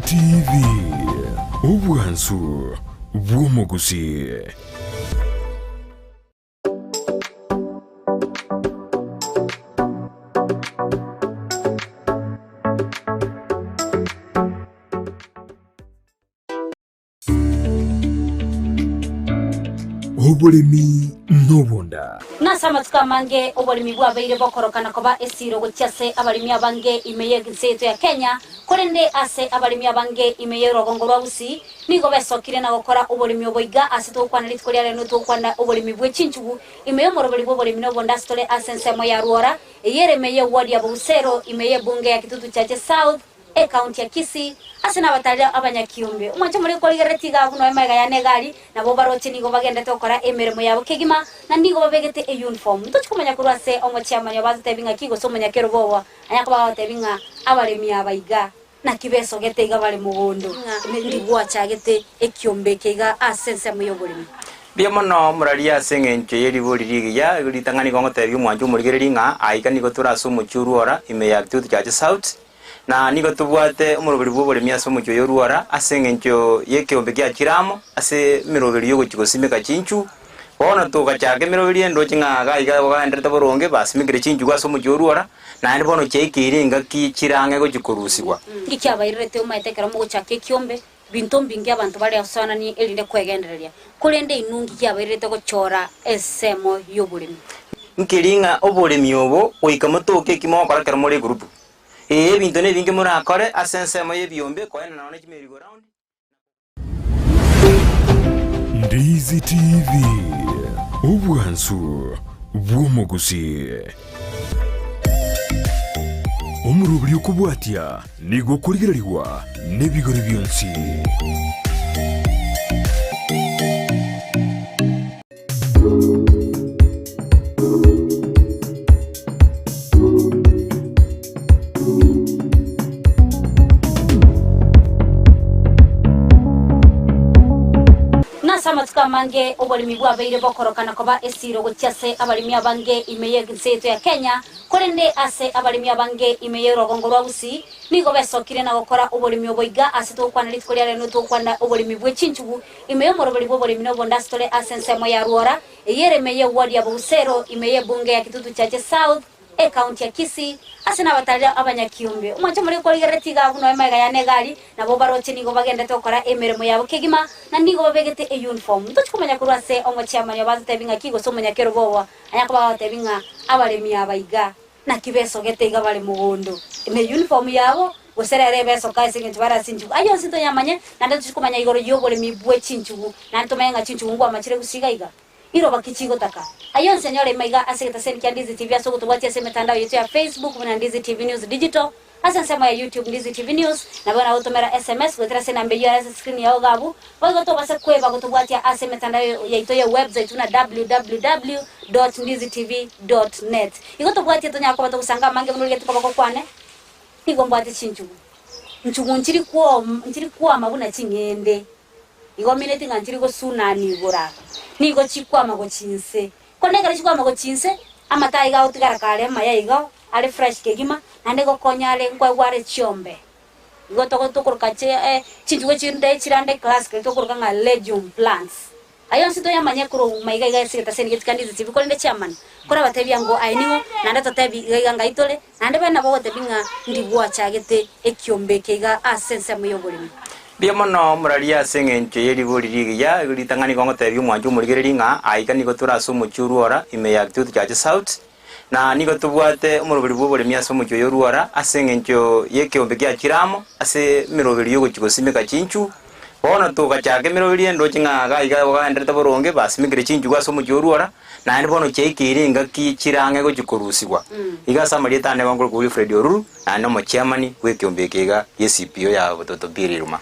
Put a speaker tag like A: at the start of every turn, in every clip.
A: TV Ubwansu bw'omugusi. Obolemi nobonda
B: nasama tukamange obolemi bwabaire bokorokana koba esiro gokyase abalimi abange imeye nseto ya Kenya korende ase abalimi abange imeye rogongo rwabusi nigo besokire na gukora obolemi oboiga ase tokwana litkoria reno tokwana obolemi bwechinchugu imeye morobali bobolemi nobonda stole ase nsemo ya Ruora eyere meye wadi ya Busero imeye bunge ya Kitutu Chache South county ya Kisii asina batalya abanyakiumbe umwanche muri ko ligeretiga kuno emega ya negali nabo baroche nigo bagenda tokora emeremo yabo kegima na nigo babegete uniform ntochikumanya kurwase omochiamanya bazitebinga kigo somanya kerobowa anyakaba batebinga abalemi abaiga na kibeso getega bali mugondo ndi bwacha gete ekiombe kega asense muyobolimi
C: Biamono muraria sengenche yeri boliri ya litangani kongo tebi mwanju murigereri nga aikani go turaso muchuruora ime ya Kitutu Chache South na nigo tubwate umurobiri bw'obolemi ase omochio ya Ruora ase eng'encho y'ekeombe kia kiramo ase emirobiri y'ogochikosimeka chinchu bono togachaka emirobiri endo ching'aga iga bagaenderete boronge basimekire chinchu ase omochio ya Ruora naende bono chiaikiringa kichirange gochikorusigwa
B: gikiabairete omaitekera mogochaka ekiombe binto mbingi abantu bari asanani elinde kwegendereria kurende inungi kiabairete gochora esemo y'obolemi
C: nkiringa obolemi obo oikamotoke kimokora kera muri group bintu ne bingi murakore asensemo yebyombe koena naone kimeri go round
A: Ndizi TV Ubwansu bw'omugusi. Omurubiri okubwatya nigo kurigererwa n'ebigori byonsi.
B: Samatuka mange obolimi bwabaire bokorokana koba esiro gokyase abalimi abange imeye nseto ya Kenya korende ase abalimi abange imeye rogongo rwabusi nigo besokire na gukora obolimi oboiga ase tokwana litkoria reno tokwana obolimi bwechinchugu imeye morobali bobolimi nobonda stole ase nsemo ya Ruora eyere meye wadi ya Busero imeye bunge ya Kitutu Chache South county ya Kisii asina batalya abanyakiumbe umwanche muri ko ligeretiga kuno emega ya negali nabo baroche nigo bagenda tokora emeremo yabo kegima na nigo babegete uniform ntochikumanya kurwase omochiamanya bazitebinga kigo somanya kerobowa anyakaba batebinga abalemi abaiga na kibeso getega bali mugondo ime uniform yabo goserere beso kaise ngi bara sinju ayo sinto yamanye nanda tuchikumanya igoro yobolemi bwechinchugu na ntomenga chinchugu ngwa machire gusigaiga iro bakichigo taka ayo senyore maiga aseta seni kia Ndizi TV aso kutubwatia se mitandao yetu ya Facebook na Ndizi TV News Digital asa nsema ya YouTube Ndizi TV News na bwana utomera SMS kutira sena mbeyo ya screen ya ogabu wago to basa kweba kutubwatia ase mitandao yetu ya website tuna www.ndizitv.net iko tubwatia tonya kwa bato kusanga mange munulike tukabako kwane iko mbwate chinchugu nchugu nchiri kuwa mabuna chingende iko mineti nganchiri go sunani gora nigo chikwama go chinse konegara chikwama go chinse amatai ga utigara kale maya igo ale fresh kegima nande go konyale ngwa ware chiombe igo to kurkache chinjuwe chinde chirande class ke to kurkanga legume plants ayo sito ya manya kuro maiga ga sita seni getkandi zibi konde chaman kora batebi ngo ainigo nande to tebi ga ngaitole nande bana bo tebinga ndibwa chagete ekiombe kega asense muyobolimi
C: Biamono muraria sengenche yeri boliri ya litangani kongo tebi mwanju murigereri nga aikani go turaso muchuruora ime ya Kitutu Chache South na nigo tubwate umurubiri bw'obolemi ase omochio ya Ruora ase eng'encho y'ekeombe kia kiramo ase emirobiri y'ogochikosimeka chinchu bono togachaka emirobiri endo ching'aga iga bagaenderete boronge basimekire chinchu ase omochio ya Ruora naende bono chiaikiringa kichirange gochikorusigwa iga ase amarieta ane bangore ko Wilfred Oruru naende omochiamani bw'ekeombe kega y'esipio ya Bototo Biriruma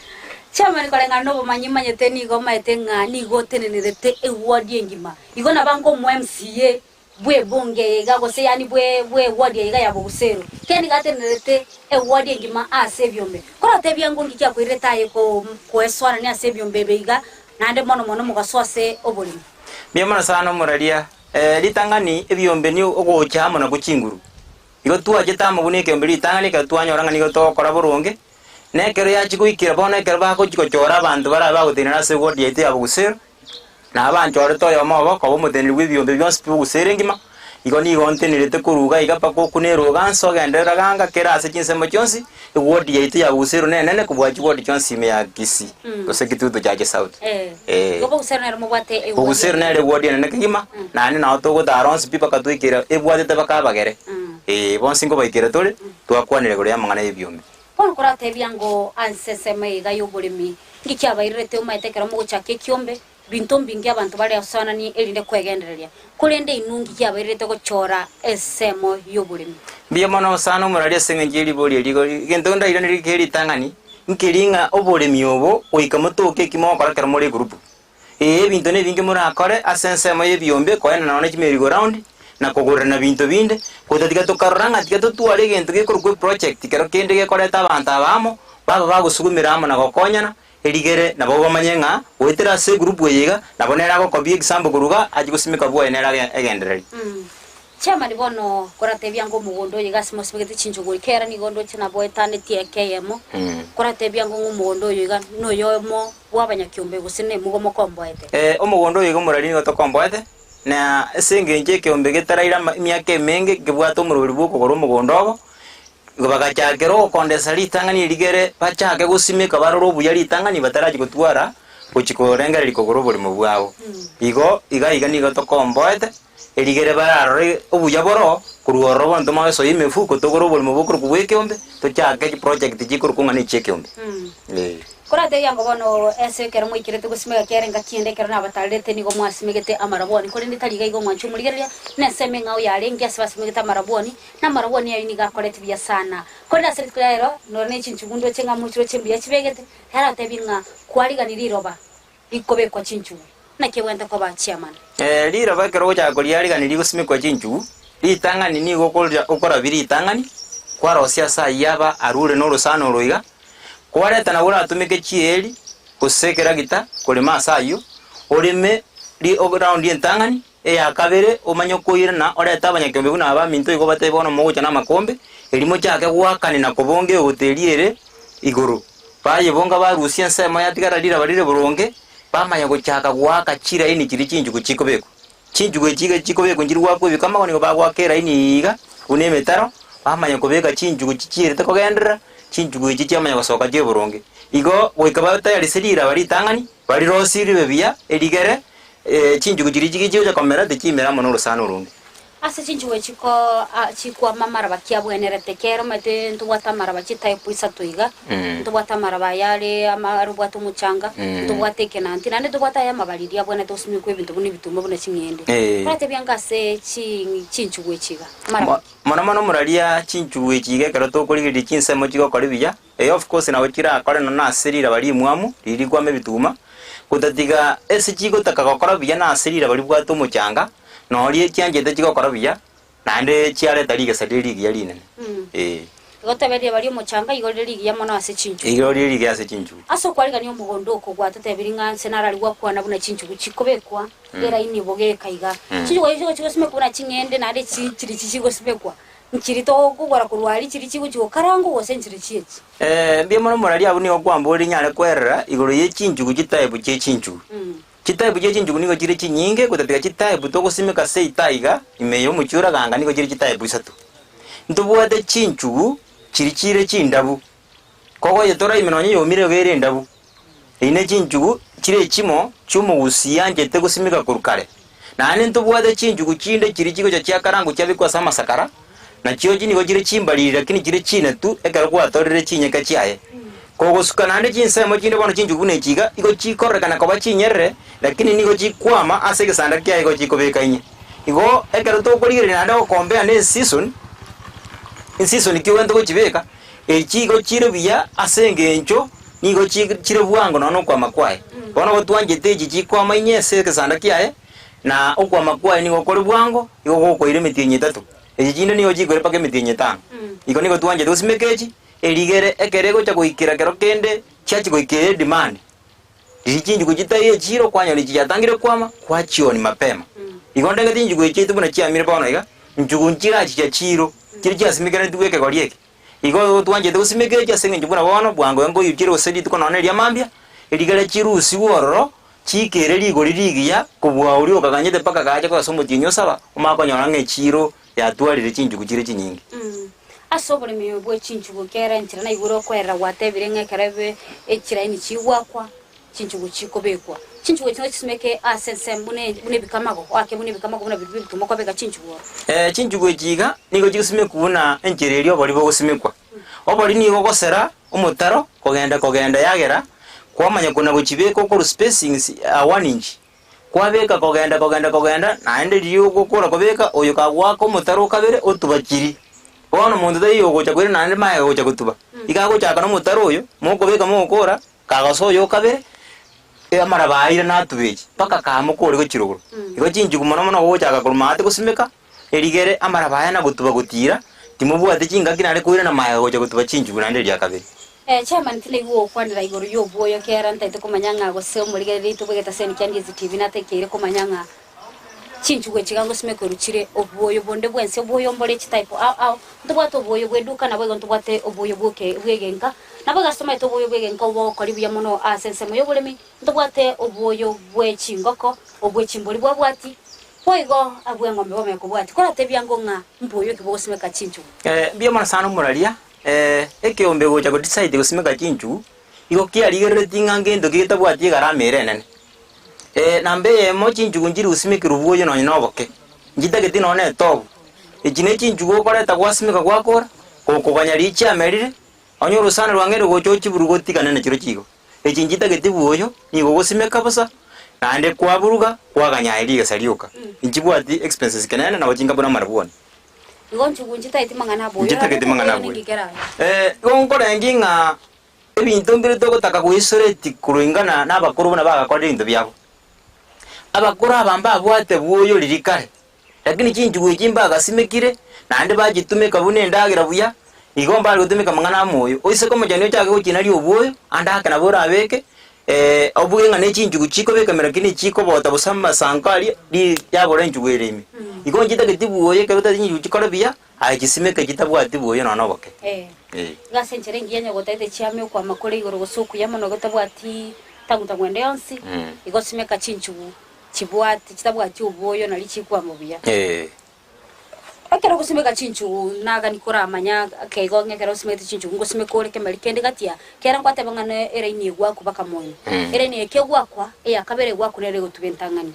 B: Chama nikolenga nobo manyimanye tenigo maetenga nigo tenenerete ewadi engima igo nabango mu MCA bwe bonge ga gose yani bwe wadi ga yabo Busero keni gatenerete ewadi engima ase byombe kora tebyango ngikia kwireta yeko kweswana ni ase byombe beiga nande mono mugaswase obolimi
C: Biamana sana muraria litangani ebyombe ni ogochama na kuchinguru igo tuaje tamo buneke mbili litangani ka tuanya oranga nigo to kora boronge nekero yachi kuikira bono ekero bagochikochora abanto bara bagotenera ase wodi yaito ya Bugusero na abanchore toyo mobo koba omoteneri bw'ebiombe bionsi bugusero engima igo nigo ntenerete koruga iga paka okuneroga nsogendera ganga kera ase chinsemo chionsi wodi yaito ya Bugusero nenene kubwachi wodi chionsi ime ya Kisii gose kitutu chache South
B: go Bugusero nere mobwate
C: Bugusero nere wodi nene kigima nani nao togotara onsi pi paka twikira ebwatete bakabagere bonsi ngo baikira tore twakwanire gore amang'ana y'ebiombe
B: bono koratebia ngo anseseme iga y'oboremi ngikiabairete omaitekera mogochaka ekiombe binto mbingi abantu bari asanani erinde kwegendereria kurende inungi kiabairete gochora esemo y'oboremi
C: biya mono sana omorari ase ng'encheri bori erigo gento ndairaniri keri tang'ani nkiringa oboremi obo oika motoke ekimogokorakera muri group ebinto nebingi morakore ase ensemo y'ebiombe koena none chimerigo round na kugurana bintu binde kutatiga tukaranga tiga tutware gento gekorwa project kero kende gekoreta abantu abamo baba bagusugumira amo na gokonyana erigere nabo bamanyenga wetera se group weyiga nabo nera go kobi example kuruga ajigusimika bwo enera egendereri
B: chama ni bono koratebia ngo mugondo yiga simosibegete chinjuguri kera ni gondo china boy tane TKM koratebia ngo mugondo yiga no yomo wabanyakiombe gusine mugomo komboete
C: omugondo yiga murari ni gotokomboete na esenge kiombe getaraira myaka emenge gebwata omurubiri bw'okogora omugondo obo bagachakera okondesa ritang'ani erigere bachake gusimika barora obuya ritang'ani batarachi gotwara gochikorengera rikogora oborimo bwabo iga nigo tokomboete erigere bararore obuya boro korwa ororo bonto mageso y'emefuko togora oborimo bwokorokwa bwa ekiombe tochake project chikorokwa ng'ana echi ekiombe
B: koratebia ngo bono ese kero moikirete gusimega kerenga kiende kero nabatarete nigo mwasimegete amaraboni kore nditariga igo mwanchu murigeria neseme ngao yarengi ase basimegete amaraboni na amaraboni yayo niga korete bia sana kore ase twero none chinchugundo chenga muchiro chembia chibegete haratebinga kwariganira iroba ikobekwa chinchugu na kewenta kwa ba chairman
C: liroba kero gochakoria riganiri gusimikwa chinchugu ritang'ani nigo okora biritang'ani kwarosia saa yaba arure n'orosano roiga kwareta na bora atumike chieri kusekera gita kulima sayo orime ri round yentangani yakabere omanyo koira na oreta abanyakiombe buna aba minto igo bate bono mogocha na makombe elimo chake gwakani na kubonge hoteliere iguru baye bonga barusia nsema yatigara rira barire buronge bamanya gochaka gwaka chira ini chiri chinjugu chikobeko chinjugu chiga chikobeko njiri gwako bikama ngoni bagwakera ini iga unemetaro bamanya kobeka chinjugu chichire tekogendera chinjugu ichi chiamanya gosoka chie buronge igo goikaba tayari serira bari tang'ani bari rosiri bebia erigere chinjugu chiri chigichiuja komera techimera mono rusano rungi
B: ase chinjugu chikwa mamara bakiabwenerete kero mate ntubwata mara bachitype isatu iga ntubwata mara bayare amarubwata umuchanga ntubwata kenanti nane tubwata ya mabaliri abone tosimi kwe bintu buni bitumba bune chingende prate byanga se chinjugu chiga mara
C: mono muraria chinjugu chiga kero tokorigiri chinsemo chigo koribiya of course na wekira akore na serira bari mwamu riri kwame bituma kutatiga ese chigo takagokora biya na serira bari bwata umuchanga nori chianjete chigokora biya nande chiare tariga sadiri giya rinene
B: gotaberia bari umuchanga igoreri giya mono ase chinjugu
C: igoreri giya ase chinjugu
B: aso kwariga ni omugondo ko gwatatabiri nganse narari gwakwana buna chinjugu chikobekwa era ini boge kaiga chinjugu icho chigosime kuna chingende nande chiri chigosimekwa nchirito kugora kurwari chiri chigo chigo karango wose nchiri chieti
C: bia mono morari abuni okwambori nyare kwerera igoro ye chinjugu chitaibu che chinjugu chitaibu che chinjugu nigo chiri chinyinge kutatiga chitaibu togosimeka sei taiga imeyo muchura ganga nigo chiri chitaibu isatu ntubwate chinjugu chiri chire chindabu kogo yetora imenonye yomire gere ndabu ine chinjugu chire chimo cyumugusiya njete gusimika kurukare nane ntubwate chinjugu chinde chiri chigo cha karango cyabikwa sama sakara na chiyo chini go chire chimbalira lakini chire chine tu ekara kwa torire chinyeka chiaye kogo sukanande chinsemo chinde bono chinjugu ne chiga igo chikorekana koba chinyerere lakini nigo chikwama asege sanda kya igo chikobeka inye igo ekara to korire nanda ko kompea ne season in season kiwento go chibeka chigo chire biya asenge encho nigo chire buango nono kwa makwae bono gotwanje teji chikwama inye asege sanda kyaye na okwa makwae nigo kore buango igo go koire mitinyi tatu ejinde nigo chikore pake mitinyi tano igo nigo twanje dosimekeji erigere ekerego cha goikira kero kende chachi goikere demand rijinji kujitaye chiro kwanya ni chiyatangire kwama kwa chioni mapema igonde ngati njugo chetu buna chia mire paona iga njugo nchira cha chiro kiri cha simikana tuweke gorieke igo twanjete gusimeke cha senge njubuna bono bwango ngo yukire osedi tuko none ria mambia eligara chirusi wororo chikere ligo liligiya kubwa uri okaganyete paka gaje kwa somo tinyo saba umakonyora ng'echiro yatwarire chinjugu chire chinyingi
B: asobole mi bwe chinjugu kera ntira na iguro kwera watebire ng'ekerebe ekiraini chiwakwa chinjugu chikobekwa chinjugu kino chisimeke asense mune bikamago wake mune bikamago muna bibi tumoko beka chinjugu
C: chinjugu echiga nigo chigisime kubuna enchereri obori bogosimekwa obori nigo gosera omotaro kogenda yagera kwamanya kuna gochibeka ko spacing 1 inch kwabeka kogenda naende riyo gukora kobeka oyo kagwako motaro kabere otubakiri ono mundu dayo gocha kwere naende maye gocha gutuba ikago chaka no motaro oyo mokobeka mokora kagaso yo kabere amara baira natubeji paka kamukore gochirogoro igo chinjugu mono gocha kurumate gusimeka erigere amara baya na gutuba gutira timubwate chinga kinare kwire na maye gocha gutuba chinjugu naende ria kabere
B: chairman tile wo kwandira igoro yo boyo kera ntaite kumanyanga go se umurige ritu bwegeta seni kandi TV na tekere kumanyanga chinjugu chigango simeko ruchire oboyo bonde bwense oboyo mbole type au ndubwato oboyo bweduka na bwego ndubwate oboyo bwoke bwegenka na bwega soma ito oboyo bwegenka wo karibu ya mono asense moyo bulemi ndubwate oboyo bwechingoko obwechimboli bwabwati poigo abwe ngombe bome kubwati kora tebyango nga mboyo kibo simeka chinjugu
C: bia mana sana muralia eke ombe gocha go decide gusimeka chinjugu igo kia ligere tinga ngendo gita bwati garamere nene nambe mo chinjugu njiri usimikira ubuyo no nyinoboke njita geti none tobu ejine chinjugu koreta gwasimika gwakora kokoganya richi amerire onyoro sana rwangere gocho chiburugo tikanene chiro chigo ejinjita geti buyo nigo gusimeka basa nande kwaburuga kwaganya iriga sarioka injibwati expenses kenene na bajinga bona marabone
B: ngonjugu njita itimangana boyo
C: njita geti mangana boyo ngonkora nginga ebintu mbere togotaka guisoreti kuringana n'abakuru bona bagakora ibintu byabo abakuru abamba abwate buyo lirikare lakini chinjugu echimba gasimekire nande bagitumika bune ndagira buya igomba ari gutumika mangana moyo oise ko mujani ochake gukina ri obuyo andaka na bora abeke obugenga ne chinjugu chiko beka merakini chiko bota busama sankari ri yabora injugu erimi igonjita getibuyo keruta chinjugu chikora biya agisimeka kitabwate buyo nonoboke
B: gasenchere ngianya gotaite chiame kwa makore igoro gosuku yamono gotabwati tanguta mwende yonsi igosimeka chinjugu chibwati chitabwati ubuyo nali chikwa mubiya akero gusimeka chinjugu naga nikora amanya kego ngekero simeka chinjugu ngosimeka ore kemeli kende gatia kera nkwate bangane era ini gwaku baka moyo era ni ekegwa kwa kabere gwaku nere gutubentangani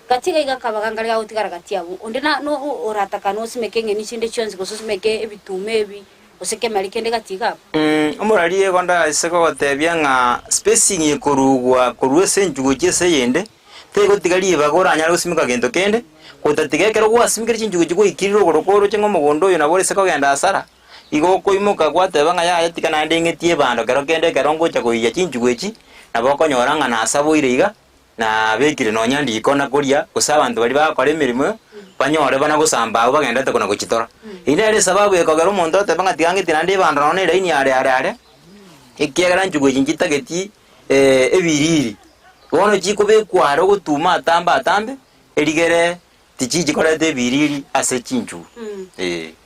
B: gatiga igakabaganga ga utigara gatia bu ondena no orataka no simeke ngeni chinde chonzi gosimeke ebitume ebi oseke mali kende gatiga
C: omurali egonda iseko gotebia nga spacing yekorugwa korwese njugu chese yende tego tigali bagora nyalo simika gento kende kotatigekero gwa simikira chinjugu chigo ikiriro gorokoro chengo mugondo yo nabore seko genda asara igo koimuka gwateba nga ya tikana ndengetie bando kero kende kerongo chago ya chinjugu echi naboko nyoranga na asaboire iga na bekire no nyandi ikona kuria kusaba ndu bali bakora emirimo banyore bana gusamba bagenda tekona guchitora ine ari sababu ekogero omonto otebanga tigange tinande bando none iraini are ekiagara njugu echinjitageti ebiriri wono chikobe kwaro gutuma atambe erigere tichiji korete biriri ase chinchu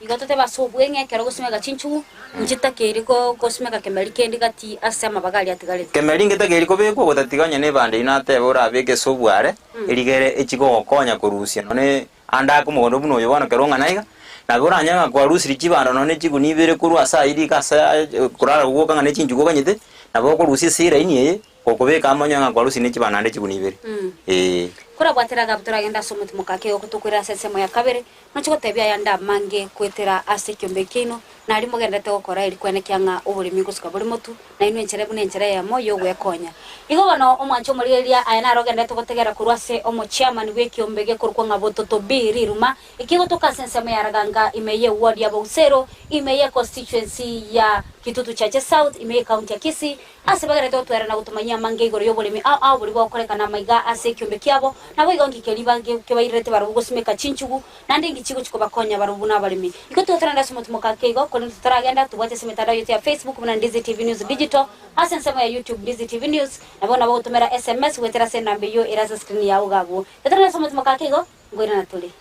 B: igatote basobwenge kero gusimeka chinchu njita keriko gosimeka kemeli kendi gati ase amabagali atigarete
C: kemeli ngeta keriko beko gotatiganya ne bande inate bora beke sobware erigere echigo gokonya korusia none anda ko mugondo buno yo bana keronga naiga na bora nyanga kwa rusiri chibando none chigu nibere kuru asa iri kasa kurara guoka ngane chinchu gokanyete na boko rusia sira ini kokobeka amanyanga kwa rusi nichi banande chigu nibere
B: kora bwateraga buturagenda somuti mukake okutukwira sesemo ya kabere nochiko tebya yanda mange kwetera ase kyombe kino nali mugenda te okora iri kwenekyanga obulimi gusuka buli mutu na ino enchere ya moyo gwekonya igo bano omwancho murigeria ayana rogenda te gotegera kurwase omo chairman w'ekyombe gekorwa nga bototo biri ruma ikigo tukasensemo ya raganga imeye ward ya Bonsero imeye constituency ya Kitutu Chache South imeye county ya Kisii ase bagere to twera na gutumanya mange igoro y'obulimi au buli bokoreka na maiga ase kyombe kyabo nabo igongi kelibange kebairete barugo simeka chinchugu nandi ngichigo chiko bakonya barubu n'abalimi iko tutranda sumuti mukake igo kono tutaragenda tubate semetara yote ya Facebook na Ndizi TV News Digital asensemo ya YouTube Ndizi TV News nabo nabo utumera SMS wetera send nambe yo iraza screen ya ugabo tutranda sumuti mukake igo ngwira na tuli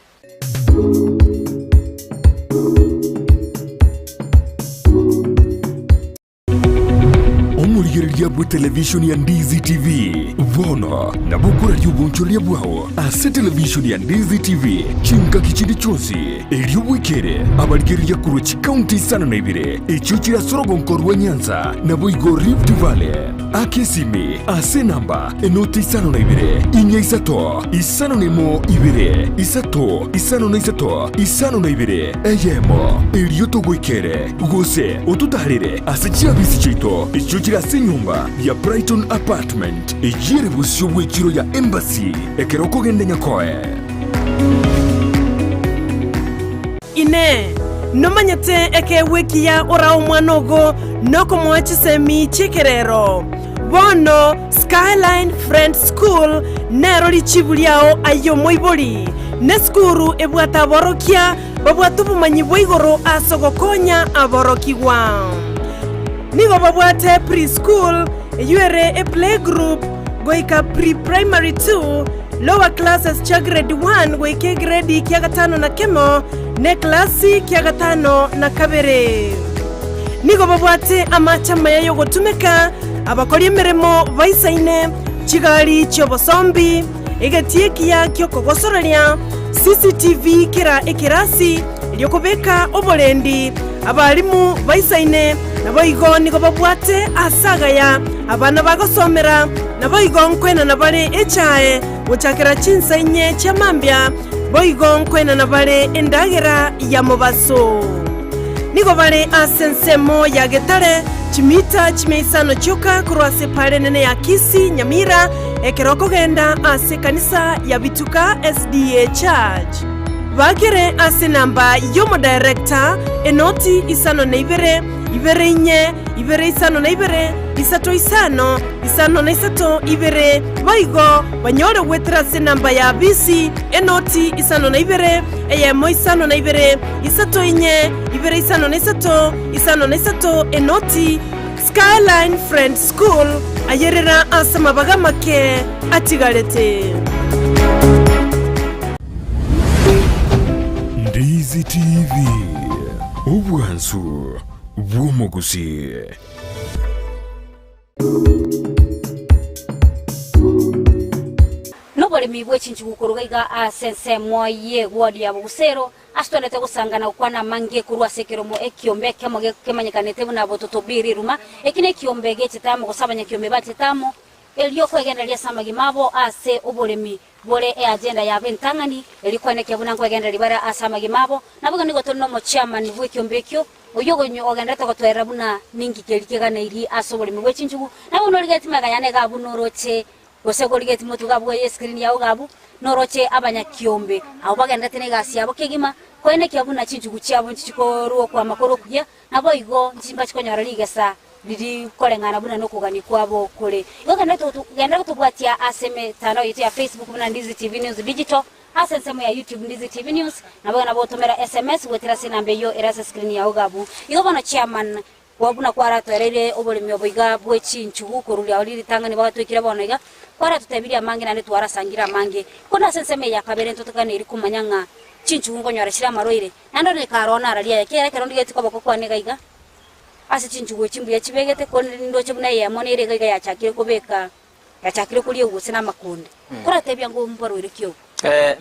A: omurigereria bwa televishoni ya Ndizi TV bono na bukuraria obonchoria bwao ase televishoni ya Ndizi TV chinka kichindi chonsi erio bwikere abarigereria kurochi county sana na ibire echo chira sorogonko rwa Nyanza na boigo Rift Valley akesimi ase namba enoti sana na ibire inya isato isano nemo ibire isato isano na isato isano na ibire eyemo erio togwikere gose otutarire ase chiabisi chito echo chira se nyumba ya Brighton Apartment ejire busyo bwekiro ya Embassy ekeroko gende nyakoe
D: ine nomanyete ekewikia ora omwanogo noko mwachisemi chikerero bono Skyline Friends School nero lichibuliao ayo moiboli ne skuru ebwata aborokia babwata obumanyi bwa igoro asogokonya aborokiwa nigo babwate preschool eyuere e playgroup goika pre-primary 2 lower classes cha grade 1 goike grade kia gatano na kemo ne klasi kia gatano na kabere nigo babwate amachama yayo gotumeka abakora emirimo baisaine chigali cyobosombi egetiekia kyokogosororia CCTV kira ekirasi lyokobeka oborendi abalimu baisaine naboigo nigo babwate asagaya abana bagosomera naboigo nkwena nabare echae guchakira chinsainye chamambya boigo nkwena nabare endagera ya mobaso nigo bare asensemo ya getare chimita chimeisano choka kurwase pale nene ya Kisi Nyamira ekeroko genda ase kanisa ya Bituka SDA Church bagere ase namba yomo director enoti isano na ibere inye ibere isano na ibere isato isano na isato ibere baigo banyore wetra ase namba ya BC enoti isano na ibere eyemo isano na ibere isato inye ibere isano na isato enoti Skyline Friends School ayerera asama bagamake atigarete
A: Ndizi TV obwansu bwomogusi
B: nobolemi bw'ekinjugu gaiga asensemo ye gwadi ya bugusero asitondete gusangana ukwana mange kurwa sekeromo ekiombe kemo kemanyekanete buna bototo biri ruma ekine kiombe gechitamo gusabanya kiombe batitamo elio kwegenda lya samagi mabo ase obolemi bole e agenda ya bentangani elikwaneke buna kwegenda libara asamagi mabo nabuga nigo tonno mo chairman bw'ekiombe kyo oyogonyo ogenda tokotwera buna ningi kelikegana iri asobolemi bw'ekinjugu nabo noligetimaga yane gabunoroche gosegorigeti mutuga bwe screen yawo gabu noroche abanya kiombe abo bagenda tene gasi yabo kegima kwene kyabuna chinjugu cyabo chikoruo kwa makoro kujya nabo igo nchimba chikonyara ligasa lidi kolengana buna nokugani kwabo kole yogenda genda kutubwatia aseme tano yetu ya Facebook buna Ndizi TV News Digital asensemo ya YouTube Ndizi TV News nabo na botomera SMS wetira sinambe yo erasa screen yawo gabu igo bana chairman wabuna kwara twerere obolemi oboiga bw'ekinchugu koruli awali tangani batwikira bonega kwara tutebiria mange nane twara sangira mange kuna senseme ya kabere ntotokane iri kumanyanga chinchugu ngonyara shira maroire nando ne karona aralia yakera kerondi geti koboko kwane gaiga ase chinchugu chimbu ya chibegete kondo chibuna ya monere gaiga ya chakire kobeka ya chakire kuli ugusina makonde kora tebya ngo mbaro iri kyo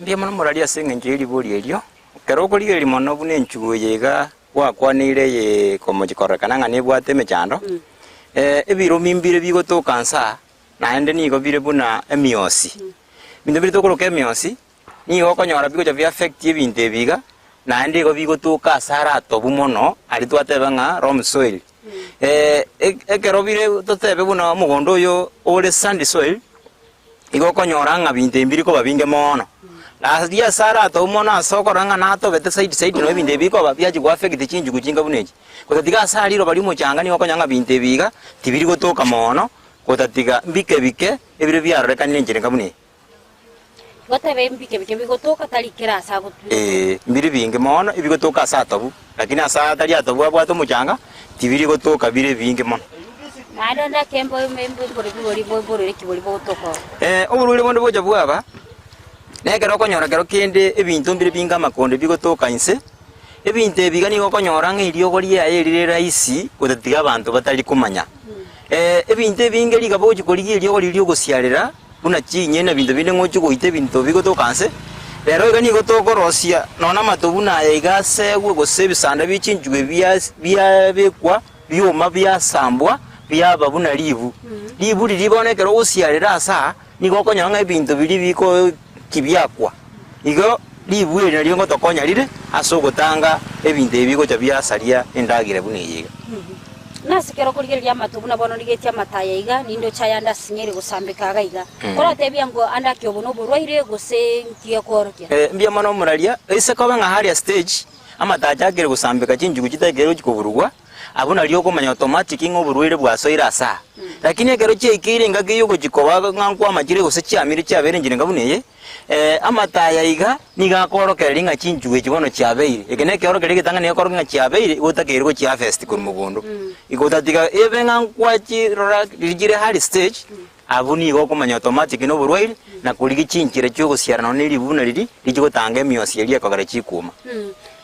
C: mbia mono moralia senge iri buri elio keroko iri mono bune nchugu yega wakwanire ye komojikorekana ngane bwate mechando ebiro mimbire bigoto kansa naende nigo bire buna emiosi bindo bire tokoro kemiosi nigo konyora bigo javi affect ebintu ebiga naende go bigoto kasara atobu mono ari twateba nga rom soil ekero bire totebe buna mugondo yo ole sandy soil igo konyora nga bintu embiri ko babinge mono na dia sara to mona sokoranga na to bete side no binde biko babyaji gwa affect chinjugu chinga buneji kotatiga sari ro bali mu changa ni okonyanga binte biga tibiri gotoka mono kotatiga bike ebire byaro kanile njenga bune
B: gotebe bike bigotoka talikira sagutu
C: mbiri binge mono ibigotoka satobu lakini asa tali atobu abwato mu changa tibiri gotoka bire binge mono
B: adonda kembo membo bori kibori botoko
C: oburule bondo boja bwaba negero konyora kero kende ebintu mbire binga makonde bigotoka inse ebintu ebiga nigo konyora ng'erio gori ya erire raisi gutatiga abantu batari kumanya ebintu ebinge ligabo chikoligie lyo lyo gosiarera buna chinye na bintu bine ngochi goite bintu bigotokanse rero igani gotokorosia nona matobuna igasegwe gosebisanda bichinjwe bya bekwa byoma byasambwa byaba buna libu libu libonekero gosiarera asa nigo konyanga ebintu bili biko kibyakwa igo libu ere lyo gotokonya lire aso gotanga ebintu ebiko byasaria endagire buna yiga
B: nasikero kurigeria matubuna bono ligetia mataya iga nindo chayanda sinyeri gusambika gaiga kora tebia ngo anda kyobono burwaire gose nkiye korokya
C: mbia mano muralia ise koba nga hali stage amataja agere gusambika chinjugu chitegero chikoburugwa abuna lyo komanya automatic ngo burwaire bwasoira asa lakini egero chekire ngage yugo chikoba ngankwa amachire gose chiamire chiabere njire ngabuneye amataya iga niga korokera nga chinjugu chibono chiabeire egene korokera gitanga ne korokera chiabeire gotakerwa chia fest kur mugondo igotatiga ebe ngankwa chirora rigire hali stage abuni go komanya automatic no burwaire na kuligi chinchire cyo gosiara no nilibuna riri rigotanga emiosi yali akagara chikuma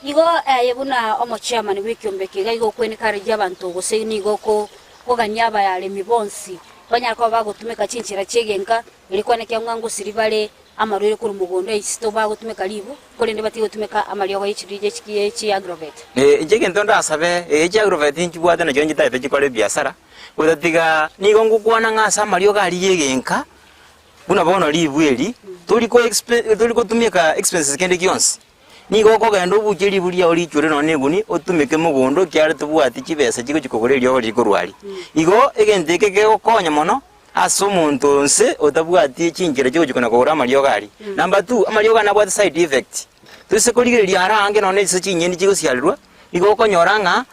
B: igo yebuna omo chairman wikyombe kiga igo kwenikara y'abantu gose nigo ko koganyaba yale mibonsi banyako bagutumika chinchira chegenka ilikwaneke mwangu siribale amarure kuri mugondo isito bagutumika libu kole ndibati gutumika amaryo go ichirije chikiye chi agrovet
C: njege ntonda asabe chi agrovet nchibwate na jonji taite chikole biasara udatiga nigo ngukwana ngasa amaryo gali yegenka buna bono libu eri tuliko tumika expenses kende kionsi nigo kogenda obukiri bulia oli chure none guni otumike mugondo kyare tubwati kibesa chiko chikogore lyo oli kurwali igo egenteke gekonya mono aso muntu nse otabwati chinjira chiko chikona kogora amaryo gali number 2 amaryo gana bwati side effect tuse koligire lyara ange none se chinyeni chiko sialirwa igo konyoranga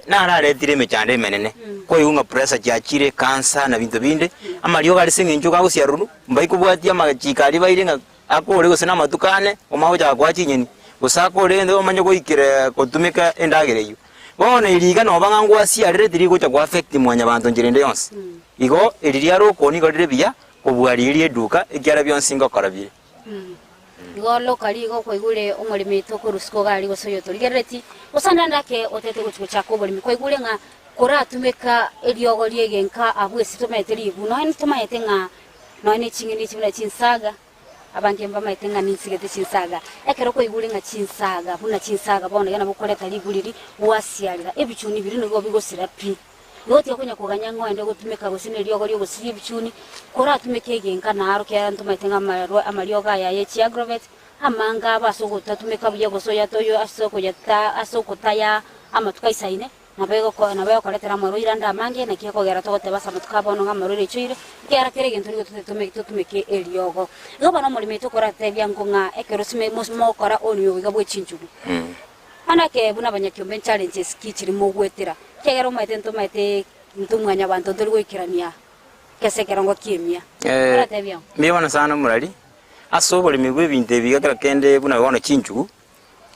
C: nararetire mechande menene koyunga pressure chachire cancer na bintu binde amaryo gali singinjo gago siarunu mbai kubwati amachikali bairenga akore gose na matukane omahoja kwa chinyeni gusakore ndo manyo goikire kotumika endagere yu bona iliga no bangangwa siarire tiri gocha kwa affect mwanya bantu njirende yonse igo iliria roko ni godire bia kubwari eduka ikyara byonse ngokorabire
B: igo lokali igo koigure umurimi tokurusko gali gosoyo torigereti usanda ndake otete guchucha kubulimi koigure nga kora tumeka eliogo liegenka abwesi tumeteri ibu no ni tumayete nga no ni chingini chimuna chinsaga abange mbama itenga ninsigete chinsaga ekero koigure nga chinsaga buna chinsaga bona yana bukoleta liguliri wasialira ebichuni biri no bigosira pi yoti yakunya kuganya ngwende gutumeka gusine lyogo lyo gusiri bichuni kora tumeke genka naro kya ntuma itenga amaryoga ya yechi agrovet amanga abasoko tatumeka bye gosoya toyo asoko yata asoko taya amatukaisaine nabego koletera maro iranda mange na kieko gera togote basa mutukabono ngamaro rechire kera kerege nturi tutumeke eliogo goba no mulimi tukora tebya ngonga ekerosime mosmo kora onyo gabwe chinchugu anake buna banyakyombe challenges kichiri mogwetera kegero maite ntomaite ntumwanya abantu turi gwikirania kesekera ngo kimia kora tebya
C: mbibona sana murali asobole migwe binte bigakira kende buna bona chinchugu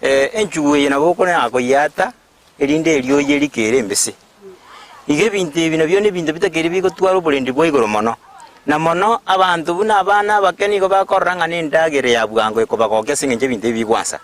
C: enchugu yena bokone akoyata elinde elyo yeli kere mbese ige binte bino byone bintu bitakere biko twaro bulindi bwo igoro mono na mono abantu buna abana bakeni go bakoranga nindagere ya bwango ko bakoke singe binte bigwansa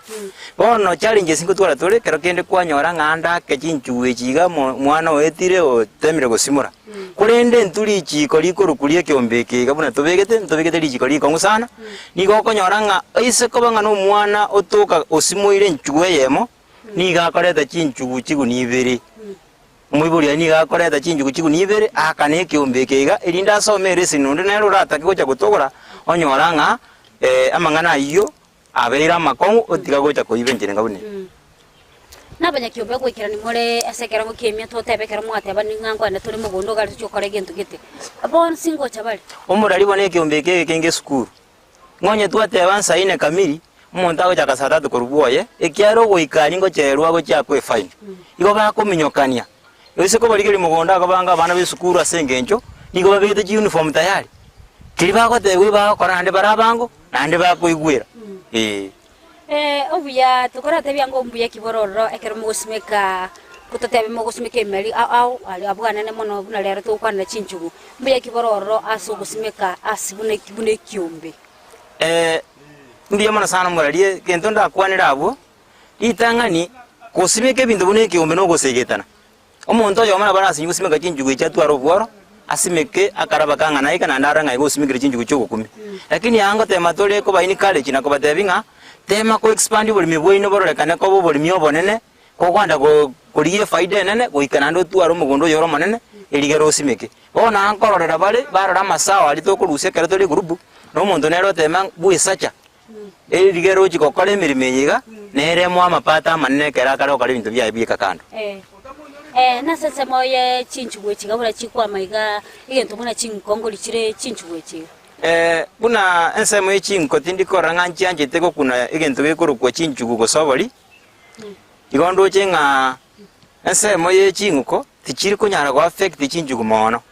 C: bono challenge singo twara tore kero kende kwanyora nganda kechinchuwe chiga mwana wetire o temire gosimura kurende nturi chiko likoro kulie kyombeke gabuna tobegete lichiko liko ngusana nigo konyoranga ise ko banga no mwana otoka osimuire nchuwe yemo niga koreta chinchugu chigu nibere mwiburi niga koreta chinchugu chigu nibere akane kyombekega irinda somere sinunde nero rata kiko cha gutogora onyoranga amangana iyo abera makongu otiga gocha koibenjere ngabune
B: nabanya kyombe kwikira ni more asekera ngo kemia totebekera mwate abani ngangwa na turi mugondo gali cyokore gento gite abon singo chabali
C: omurali bone kyombeke kenge skuru ngonye twate abansa ine kamili umuntu ago chakasatatu kurubuoye ekyaro goikani ngo cherwa go cyakwe fine igo bakominyokania yose ko baligeri mugonda akabanga abana b'isukuru asengenjo nigo babete uniform tayari kiri bakotewe bakora hande barabango nande bakoigwera
B: obuya tukora tebya ngo mbuya kibororo ekero mugosimeka kutotebe mugosimeka emeli au ali abwana ne mono buna lero to kwana chinchugu mbuya kibororo aso gosimeka asibune kyombe ndiye mana sana muralie kento ndakwanira abo itangani kosimeke bintu bune kyombe no gosegetana
C: omonto yomana barasi gusimeka chinjugu cha twaro bworo asimeke akaraba kanga naika na ndara ngai gusimikira chinjugu cyo 10 lakini yango tema tole ko baini college na ko batebinga tema ko expand boli mibwoino borolekane ko boli miobonene ko kwanda ko kuriye faida nene goikana ndo twaro mugondo yoro manene eligero usimeke ona ankororera bale barora masawa ali to kuruse kare tole group no muntu nero tema buisacha eligero chikokole mirime yiga nere mwa mapata manene kera kare okale bintu bya bika kando
B: na sasa moye chinchuwe chigabura chikwa maiga igento muna chinkongo lichire chinchuwe chiga
C: buna ensemo echinko tindikora ng'anchi anje teko kuna igento gekoro kwa chinchugu gosobori igondo chenga ensemo yechinko tichiri kunyara go affect chinchugu mono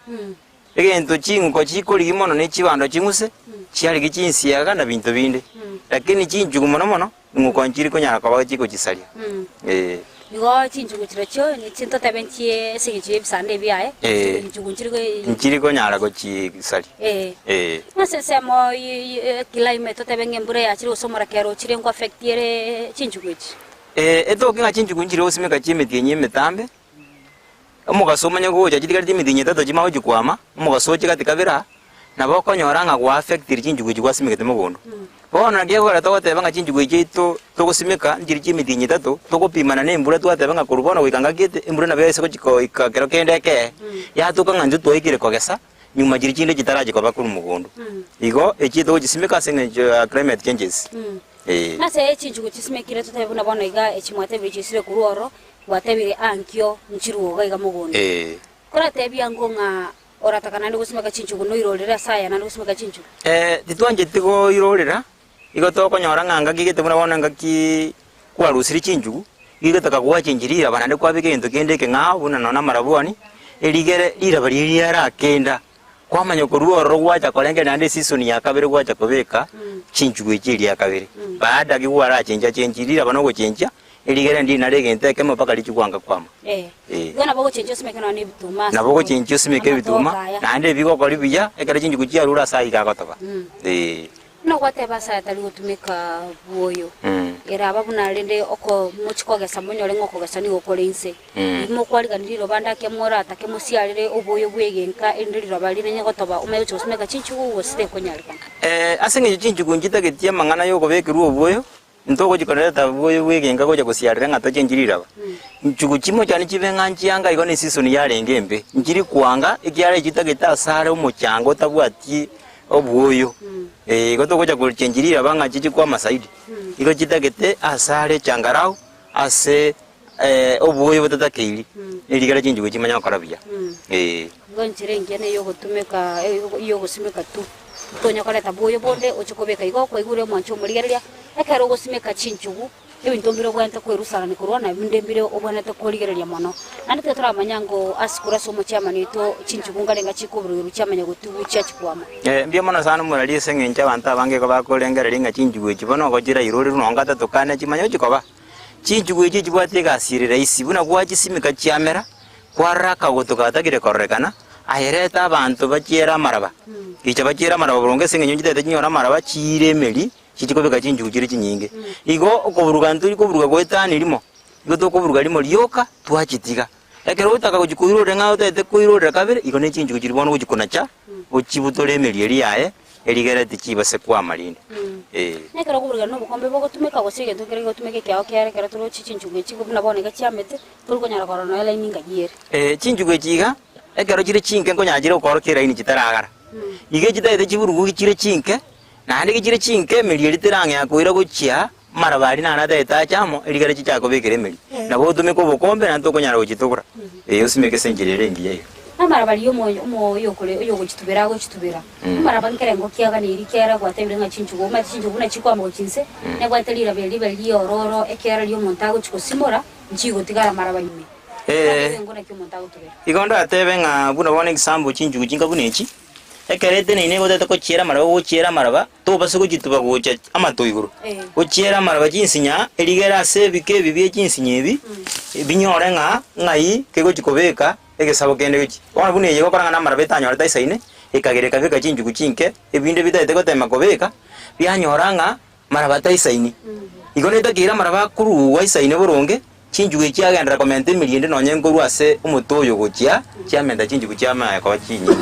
C: igento chinko chikori mono ne chibando chinguse chiari gichinsiaga na bintu binde lakini chinchugu mono mono nguko nchiri kunyara kwa chiko chisalia
B: Igo chinchugu chiracho ni chinto tabenchie singichie bisande biae chinchugu
C: nchiri ko nyara ko chisali
B: na sese mo climate tabenge mbure ya chiri usomora kero chiri ngo affectiere chinchugu chi
C: eto kinga chinchugu nchiri osimeka chimeti yenye metambe omugasoma nyago cha chitikali timiti tato chimaho chikwama omugasoche katika bira na boko nyoranga kwa affect chinchugu chikwa simeka temogondo bona ngegora togotebanga chinjugu ichito togosimeka njiri chimiti nyitato togopimana nembura twatebanga kurubona wikanga gete embura na bese ko chiko ikakero kendeke ya tukanga nju toikire kogesa nyuma jiri chinde chitaraje kwa bakuru mugondo igo echito gisimeka senge climate changes
B: na se chinjugu chisimekire tutebuna bona iga echimwate bichisire kuruoro watebire ankyo nchiruo ga mugondo kora tebia ngonga oratakana ndi gusimeka chinjugu no irorera saya na gusimeka chinjugu
C: titwanje tigo irorera igo toko nyora nganga gigete muna bona ngaki kwa rusiri chinjugu igata kwa chinjirira bana ndi kwa bigendo kendeke ngabo na nona marabwani eligere ira bari yara kenda kwa manyoko ruoro gwacha kolenge nande season ya kabere gwacha kobeka chinjugu ichiri ya kabere baada giwara chinja chinjirira bano go chinja eligere ndi na regente kemo paka lichikwanga kwama
B: gona bogo chinjo simeke no ni bituma
C: na bogo chinjo simeke bituma nande bigo koli biya ekara chinjugu chia rura sai ga gotoba
B: no kwate basa tali gutumika buoyo era babuna lende oko muchikoge samonyo lengoko gasani gokolense imo kwali kandiriro banda kemora atakemusialire obuoyo bwegenka endiriro bali nenye gotoba umeyo simeka chinchugu wosite konyalika
C: asenge chinchugu njitagetia mangana yoko bekiru obuoyo ntoko jikoneta buoyo bwegenka koja kusialire ngata chinjirira nchugu chimo cyane kibenganchi yanga igone season yarengembe njiri kwanga ikyare chitageta sare umucyango tabwati obuoyo goto koja kuchenjirira banga chichi kwa masaidi iko chitagete asare changarau ase obuoyo batatakiri iligara chinjugo chimanya korabia
B: gonchire ngene yo gutumeka yo gusimeka tu tonya koleta buoyo bonde ochikobeka igo kwa igure mwancho muligereria ekero gusimeka chinjugu ebintu mbiro gwente kwerusana nikurwana ndembire obonete koligereria mono nandike turamanya ngo asikura somo chamanito chinjugu ngalenga chikuburu chamanya gutubu chachikwama
C: mbia mono sana murali sengencha abantu abange ko bakolengerera nga chinjugu chibono ko jira irori runongata tukane chimanyo chikoba chinjugu ichi chibwate gasirira isi buna kwachisimika chiamera kwaraka gutukatagire korekana ayereta abantu bachiera maraba kicha bachiera maraba bulonge sengenyo njite chinyora maraba chiremeri chichikobeka chinjugu chiri chinyinge igo okoburuga nturi koburuga gwetani limo igo tokoburuga limo lyoka twachitiga ekero utaka kujikuirore ngao tete kuirore kabere igo ne chinjugu chiri bono kujikuna cha uchibutole emeri eri yae erigere tichibase kwa malinde
B: nekero kuburuga no bukombe bwo gutumika gusige tukere gutumike kyao kyare kero turo chinjugu chiko buna boneka chiamete turi konyara korona ela ininga yere
C: chinjugu chiga ekero chiri chinke nkonyagire ukorokera ini chitaragara ige chitaite chiburugu chiri chinke nandi kichire chinke meri eriterange yakoira guchia marabari nana deta chamo erigere chichako bekere meri nabo tumiko bukombe nanto konyara guchitukura usimeke senjirere ngiye
B: amarabari yomo yokole yogochitubera gochitubera marabari kerengo kiaga ni rikera gwatebire nga chinchugo ma chinchugo na chikwamo chinse ne gwatelira beli ororo ekera lyo montago chikosimora nchigo tigara marabari ngona kyo montago tubera
C: igonda atebe nga buna bone example chinchugo chinga bunechi ekerete nene gotete ko chiera maraba to base ko jituba gocha amatoiguru o chiera maraba jinsinya erigera se bike bibie jinsinya ebi binyore nga ngai kego chikobeka egesabo kende gichi ona bune yego koranga na maraba tanyora taisaine ekagere kabeka chinjugu chinke ebinde bitaite ko tema kobeka byanyora nga maraba taisaini igoneta kira maraba kuru waisaine boronge chinjugu chiagenda comment miliyende nonye ngoru ase umutoyo gochia chiamenda chinjugu chiama kwa chinyingi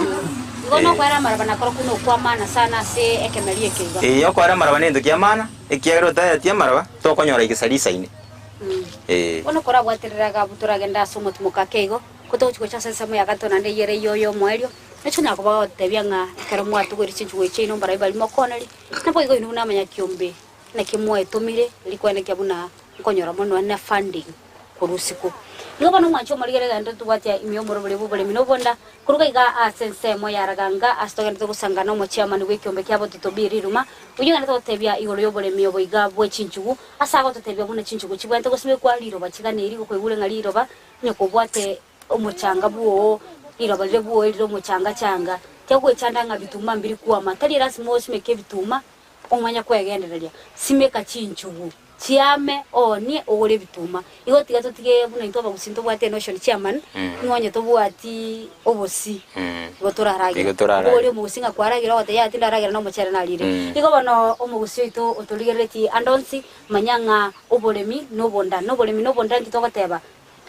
B: ngono kwara marabana koro kuno kwa mana sana se ekemerie kiga
C: yo kwara marabana ndo kiamana ekiagero ta tia maraba to konyora igisalisa ine
B: ngono kora bwatiriraga buturagenda somo tumuka kego kutochiko cha sensa mu yakatona nde yere yoyo mwerio nechuna kuba tebyanga kero mwatu gori chinjugu chino mbara ibali makonali napo igo inu namanya kiombe na kimwe tumire likwenda kyabuna nkonyora mono na funding kurusiku ngoba no mwacho marigera ndo tubati imyomoro bule minobonda kuruka iga asense mo yaraganga astogenda to kusangana mo chairman wekiombe kyabo titobiri ruma uyinga to tebya igoro yobole miyobo iga bwe chinchugu asago to tebya buna chinchugu chibwente kusime kwa liro bachigane iri ko kwegule ngaliro ba nyoko bwate omuchanga buo iroba lebuo iro muchanga changa cyagwe chandanga bituma mbiri kuwa matali rasimo simeke bituma omanya kwegendereria simeka chinchugu chiame oni ogore bituma igo tiga tutige buna into bagusinto bwate notion chairman ngonye to bwati obosi igo turaragira ori musinga kwaragira wate yati ndaragira no muchere nalire igo bano omugusio ito otoligereti andonsi manyanga obolemi nobonda ngito bateba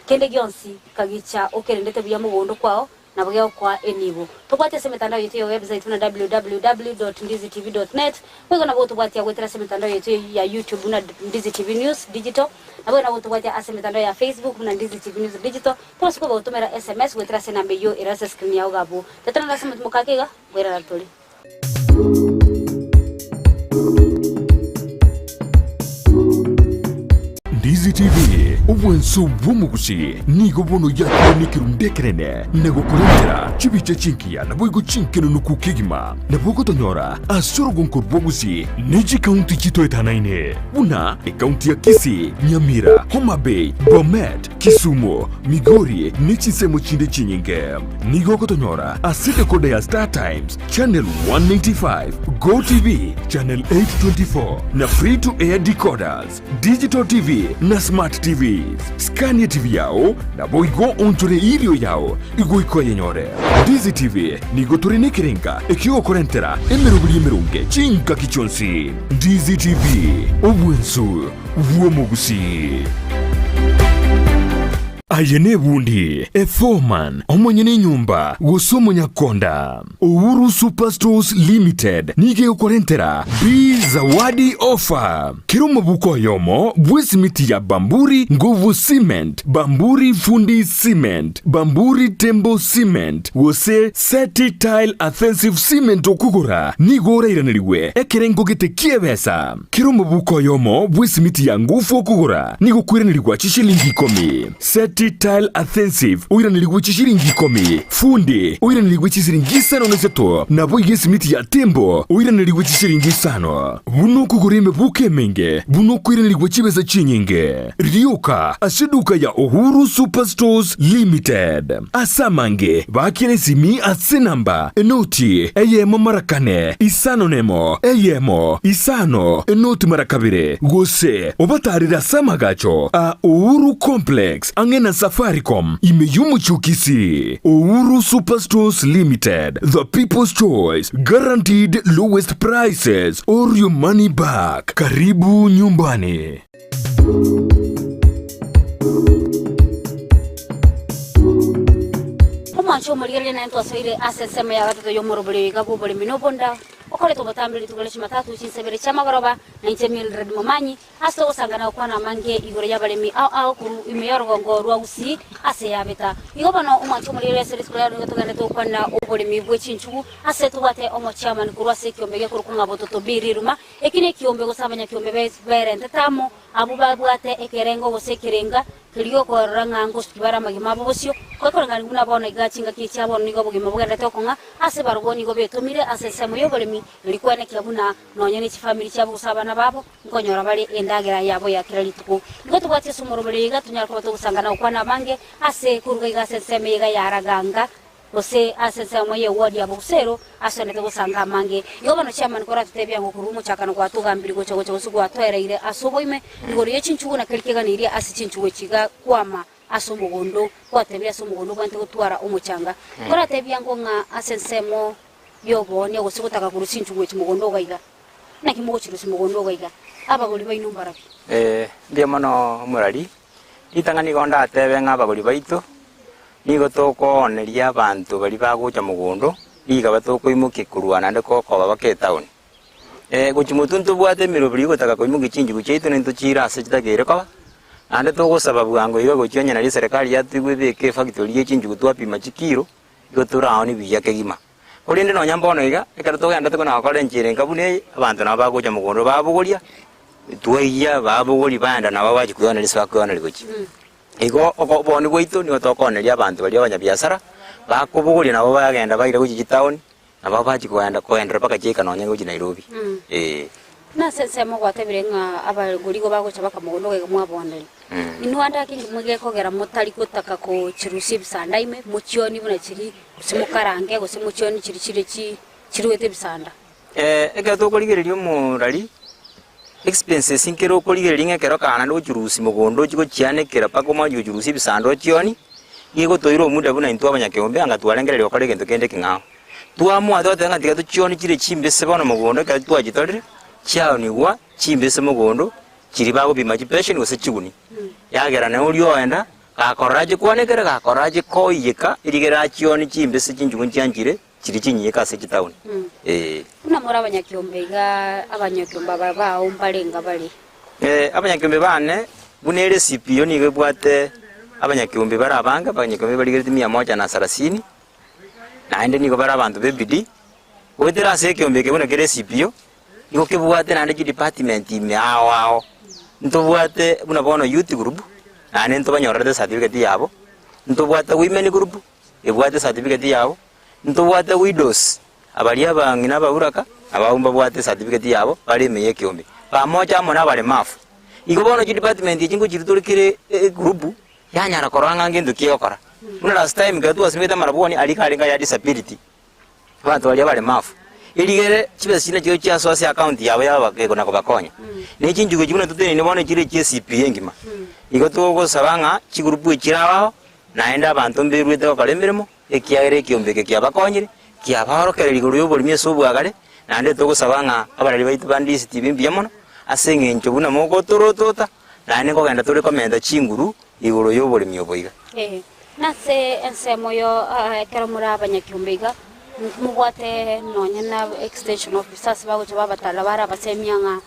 B: kende gionsi kagicha okerendete bya mugondo kwao na bugeo kwa enibo tukwate se mitandao yetu ya website na www.ndizitv.net wego na botu bwati ya wetera se mitandao yetu ya YouTube na DiziTV News Digital na wego na botu bwati ya mitandao ya Facebook na DiziTV News Digital tuko kwa utumera SMS wetera se nambe yo irasa screen ya ugabo tetana na se mukakega wera ratoli
A: DiziTV ubwenso bw'omugusi nigo bono yakonikirundekerene nego kurendera chibiche chinkia na bwigo chinkeno nukukigima na bwogo tonyora asoro gonko bwogusi neji county chito etanaine una county ya Kisii, Nyamira, Homa Bay, Bomet, Kisumu, Migori nechi semo chinde chinyinge nigo kotonyora asite kode ya Star Times channel 195 Go TV channel 824 na free to air decoders digital TV na smart TVs Scania TV yao na boigo onchore irio yao igoiko yenyore DiziTV nigo turine kirenga ekigo korentera emerubiri emerunge chinka kichonsi DiziTV obwensu bw'omugusi ayene bundi foreman omwenyene nyumba gusomo nyakonda Uhuru Superstores Limited nige ukorentera bi zawadi offer kirumo buko yomo bwesimiti ya Bamburi nguvu cement Bamburi fundi cement Bamburi tembo cement wose seti tile offensive cement okugura nigora iraniriwe ekerengo gete kiebesa kirumo buko yomo bwesimiti ya nguvu okugura nigukwiranirwa chishilingi 10 seti tile offensive uiranirigwe chishiringi 10 fundi uiranirigwe chishiringi 5 na boige simiti ya tembo uiranirigwe chishiringi 5 buno kugurime buke menge buno kuiranirigwe chibesa chinyinge rioka asiduka ya Uhuru Superstores Limited asamange bakire simi asinamba enoti eyemo marakane isano nemo eyemo isano enoti marakabire gose obatarira samagacho a Uhuru Complex angena Safaricom imeyumu chukisi Uhuru Superstores Limited the people's choice guaranteed lowest prices or your money back karibu nyumbani
B: Omancho marigere na ento asaire asesema ya watoto yomorobole gabo bole minobonda okole to batambire tukolesha matatu chinsebere chama garoba na intemil red momanyi aso osangana kwa na mange igore yabalemi au kuru imeyoro ngorwa usi ase yabeta igobano omancho marigere series kula ngo togane to kwa na obolemi bwe chinchugu ase to bate omo chairman kurwa se kiombege kuru kunga bototo biriruma ekine kiombe gosabanya kiombe bere ntetamo abuba bwate ekerengo gose kirenga kiliyo ko ranga ngo skibara magima bobosio ko ngani nguna bona igachinga kicha bona nigo bugima bugenda to kunga ase baruboni go betumire ase semo yobolemi likuwa ne kyabuna nonyene chi family cyabo gusabana babo nkonyora bali endagera yabo ya kiralituko ngo tubate sumorobele gatunya ko to gusangana ukwana mange ase kuruga igase seme yiga yaraganga ose asese moye wodi ya busero asone to gusanga mange yoba no chairman kora tutebya ngo kurumu chakano kwa tugambiri go cyo gusugu atwereire asoboime ngori yechinchugu na kirikeganire asichinchugu chiga kwama asumugondo kwatebya asumugondo kwante gutwara umuchanga kora tebya ngo nga asensemo yobone gusukutaka kurusinchugu chimugondo gaiga na kimogo chirusimugondo gaiga abagoli bainumbaraki
C: bia mano murari Itangani gonda atebe ng'abagori baitu nigo tokoneria abantu bari bagocha mugondo iga batokoimukia kurwana ndeko koba baketauni gochimutu ntobwate emirobiri gotaka koimukia chinjugu chiaitu nintochira ase chitagere koba ande togosaba bwango iga gochionya nari serikali yatu igwebeka efactory ya chinjugu twapima chikiro igo toraoni buya kegima korinde nonya mbono iga ekero togenda tokonagokora enchera enkabune abantu nabo bagocha mugondo babogoria twaiya babogori baenda nabo bachikuyona risi bakuyona gochi igo okoboni gwitu nigo tokoneria abantu bari abanyabiasara bakobogoria nabo bagenda baire gochi town nabo bachikuyenda koendera paka chika nonya gochi Nairobi
B: na sense mo gwatebire nga abagurigo bagocha bakamugondo ge mwabonere inwanda kingi mwige kogera motari gutaka ko chirusi bisanda ime muchioni buna chiri simukarange go simuchioni chiri chiruete bisanda
C: eka tokorigereria omurari expenses inkero okorigereria ng'ekero kana ndo chirusi mugondo chiko chianekera paka omanyi chirusi bisanda ochioni igo toira omuda buna intwa abanyakeombe anga twarengereria okore gento kende king'ao twamwa twatanga tiga tochioni chire chimbese bono mugondo ka twachitorire chiaonigwa chimbese mugondo chiri bagopima chipesheni gose chiguni yagera na uri oenda gakorora kwanekere gakorora koiyeka irigera chioni chimbese chinjugu chianjire chiri chinyika ase chitauni
B: kuna mora abanyakiombe iga abanyakiombe baba umbalenga bali
C: abanyakiombe bane bunere CPO nigo bwate abanyakiombe bara abanga abanyakiombe bali geriti 130 naende nigo bara abantu bebidi wetera ase kiombe kebona kere CPO nigo kebwate nande chi department imao ntobwate buna bono youth group nane ntobanyorete certificate yabo ntobwate women group ebwate certificate yabo ntobwate widows abali abangina baburaka abawumba bwate certificate yabo bali meye kiombe pamoja mo nabale mafu igo bono chi department chingo chiritorikire group yanyara koranga ngendo kiyokora una last time gatu asimeta maraboni alikalinga ya disability bantu bali abale mafu iligere chibe sina chiyo chia source account yabo yabakeko nako bakonya ne chinjugo chibuna tutene ne bone chire chi CP engima igo togo sabanga chigurupu chirawo naenda abantu mbirwete bakalemberemo ekiagere kiombeke kia bakonyire kia barokere liguru yo bolimi sobwagare nande togo sabanga abarali baitu bandisi TV mbiamono asenge ncho buna moko torotota nane ko genda tore komenda chinguru iguru yo bolimi oboiga
B: nase ensemo yo kero muri abanyakiombiga mugwate nonya na extension officers bagocha babatala bara basemianga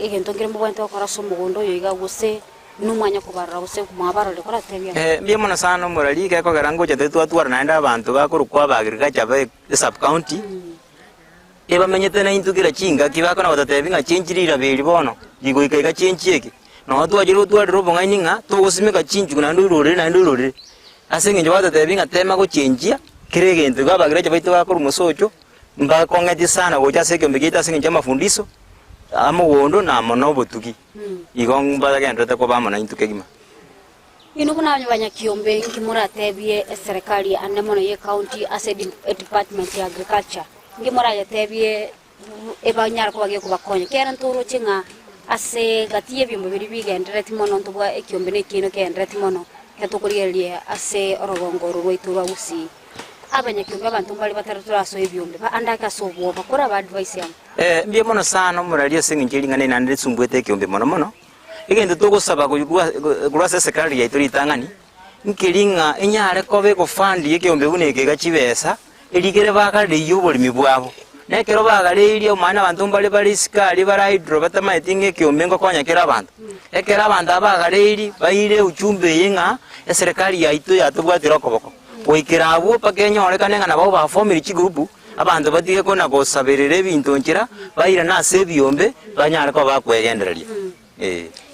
B: egento ngire mugwate okora somugondo yo iga gose numanya kubarra gose kumabaro le kora tebia
C: mbiamona sana murali ke ko garango chate twatwara naenda abantu bakurukwa bagirika chabe sub county eba menyete na intukira chinga kibako na batatebinga chinjirira beli bono digo ikaika chinchieke no twajiro twari bonganinga togosimeka chinju na ndurore asenge njo batatebinga tema go chinjia kirege ntu gabagira chabaito bakora umusocho mbakongeti sana gocha seke mbigita singe chama fundiso amugondo na mono botuki igongba genda ta ko bamana intuke gima
B: ino kuna abanyakiombe nkimuratebiye serikali anemono ye county as department ya agriculture ngimura yatebie ebanyara ko bagiye kubakonya kera nturo chinga ase gatiye bimbo biri bigendere timono ntubwa ekiombe ne kino kendere timono katokuriyelie ase orogongoro rwaitura usi abanyakiombe abantu bali bataratura so ebyombe andaka sobo bakora ba advice yam
C: mbie mono sana murali singe ngiringane nande sumbwete ekiombe mono igende togosaba gurwa serikali ya ituri tangani nkiringa enyare kobe ko fandi ekiombe buneke gachibesa eligere bakale yobolimi bwabo nekero bagale iri omwana abantu bali sikali bara hydro batamayitinga ekiombe ngokonya kera abantu ekera abantu abagale iri baire uchumbe yenga serikali ya itu yatubwatira okoboko oikera abo pakenyore kanenga nabo ba formula chi group abantu batige kona gosabirire ebintu nkira baira na sebiombe banyara ko bakwegendereria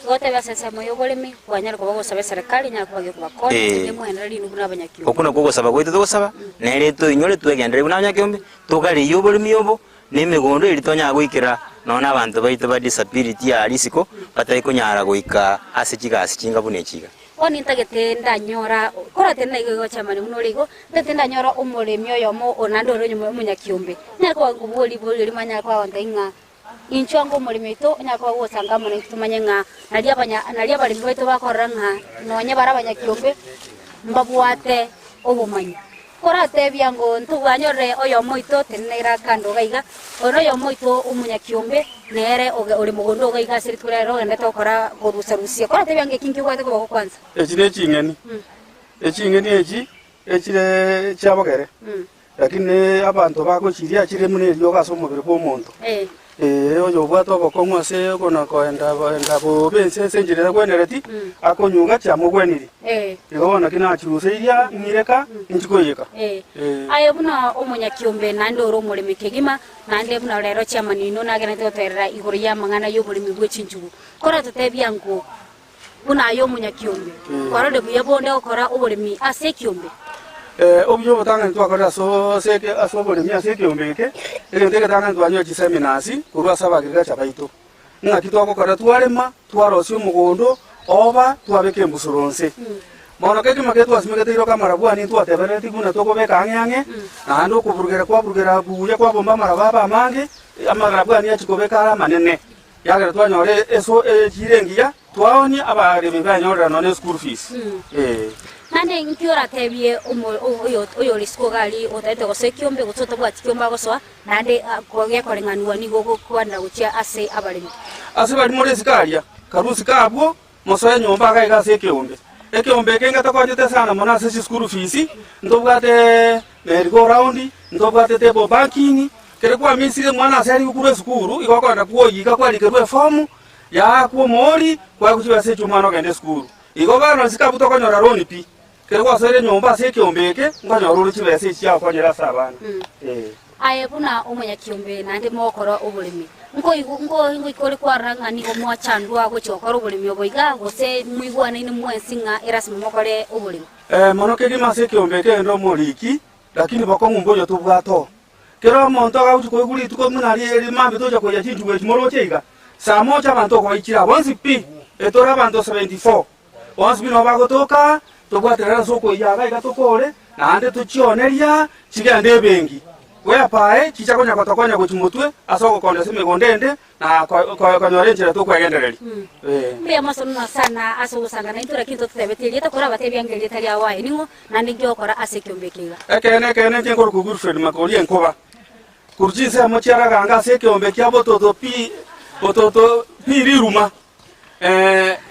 B: gote basesa moyo bolemi kwanyara ko bagosaba serikali nyara ko bagye kubakonya nemwendereri n'ubuna abanyakiombe
C: okuno kugosaba goite tugosaba nereto inyore twegendere buna abanyakiombe tugari yobolemi yobo nemigondo eritonya goikera nona abantu baito ba disability ya risiko batayiko nyara goika ase chigasi chinga bune chiga
B: oni ntagete ndanyora kora tena igo chamani munorigo tete ndanyora umuremi oyo mo onandoro nyuma munyakiombe nyako ngubuli buli manya kwa wandainga inchwango umuremi to nyako wosanga mun tumanye nga nalia bali baito bakoranga nonya bara abanyakiombe mbabwate obumanyi kora tebia ngo ntuganyore oyo moito tenera kando gaiga ono yo moito umunya kiombe nere uri mugondo gaiga siri turero ende tokora gorusarusia kora tebia nge kinki gwate ko kwanza
E: echire chingeni echingeni echire chabogere lakini abantu bagochiria chire mune ryo gaso mubiri kwa muntu oyo bwato bokongwa se kona koenda bo bense senjire kwenereti akonyunga chamugweniri igona kina chiruseiria ngireka njikoyeka
B: ayo buna omunya kiombe nande oro mulimi kegima nande buna rero chamanino nagene toterera iguru ya mangana yo mulimi bwechinjugu kora tutebia ngo buna ayo munya kiombe kora de buyabonde okora obulimi ase kiombe
E: obyo botanga twakora so seke asobole mya seke ombeke ndeke tanga twanyo chiseminasi kurwa sabagirika chabaito ngaki twakokora twarema twarosyo mugondo oba twabeke mbusuronse mono keke maketu asimeke tiro kamara bwani twatebereti kuna tokobeka anyange na ndo kuburugera kwa burugera buya kwa bomba marababa amange amagara bwani yachikobeka ala manene yagera twanyore eso chirengiya twaoni abarebe banyorera none school fees
B: nande nkiora tebie oyo risko gali otaite gose kiombe gutota bwati kiomba goswa nande koge korenganwa ni gogo kwanda gucia ase abalimi
E: ase bali more sikaria karusi kabwo mosoya nyomba ga igase kiombe ekiombe kenga takwanyete sana mona ase school fees ndobwate mergo round ndobwate tebo banking kere kwa misire mwana ase ari kure skuru igokora kuoyika kwali kerwe form ya kwa mori kwa kuchiba se chumano kende skuru igokana sikabuto konyora roni pi kero wasere nyomba se kiombeke nganya ruru chibese chia konyera sabana
B: aye buna omunya kiombe nande mokoro obulimi ngo ikore kwaranga ni omwa chandwa go chokora obulimi oboiga gose muigwana ni mwensinga erasimo mokore obulimi
E: mono kegi mase kiombeke ndo moliki lakini bakongu mbojo tubwato kero monto ga uchi koiguli tuko munali eri mambe toja ko yachinju we chimoro cheiga saa moja bantu ko ichira once pi etora bantu 74 once bino bagotoka tobwaterera soko yaga igatokore nande tuchioneria chigande bengi weya pae chichakonya kotokonya kuchimutwe asoko konde sime gondende na konyorenjera tukwegendereri
B: mbe masonna sana aso usanga na intura kinto tutebetelia takora batebya ngeli tali awaye ningo nande gyokora ase kyombekega
E: ekene ngoro kugurfred makoli enkoba kurjise amochara ganga se kyombekia bototo pi riruma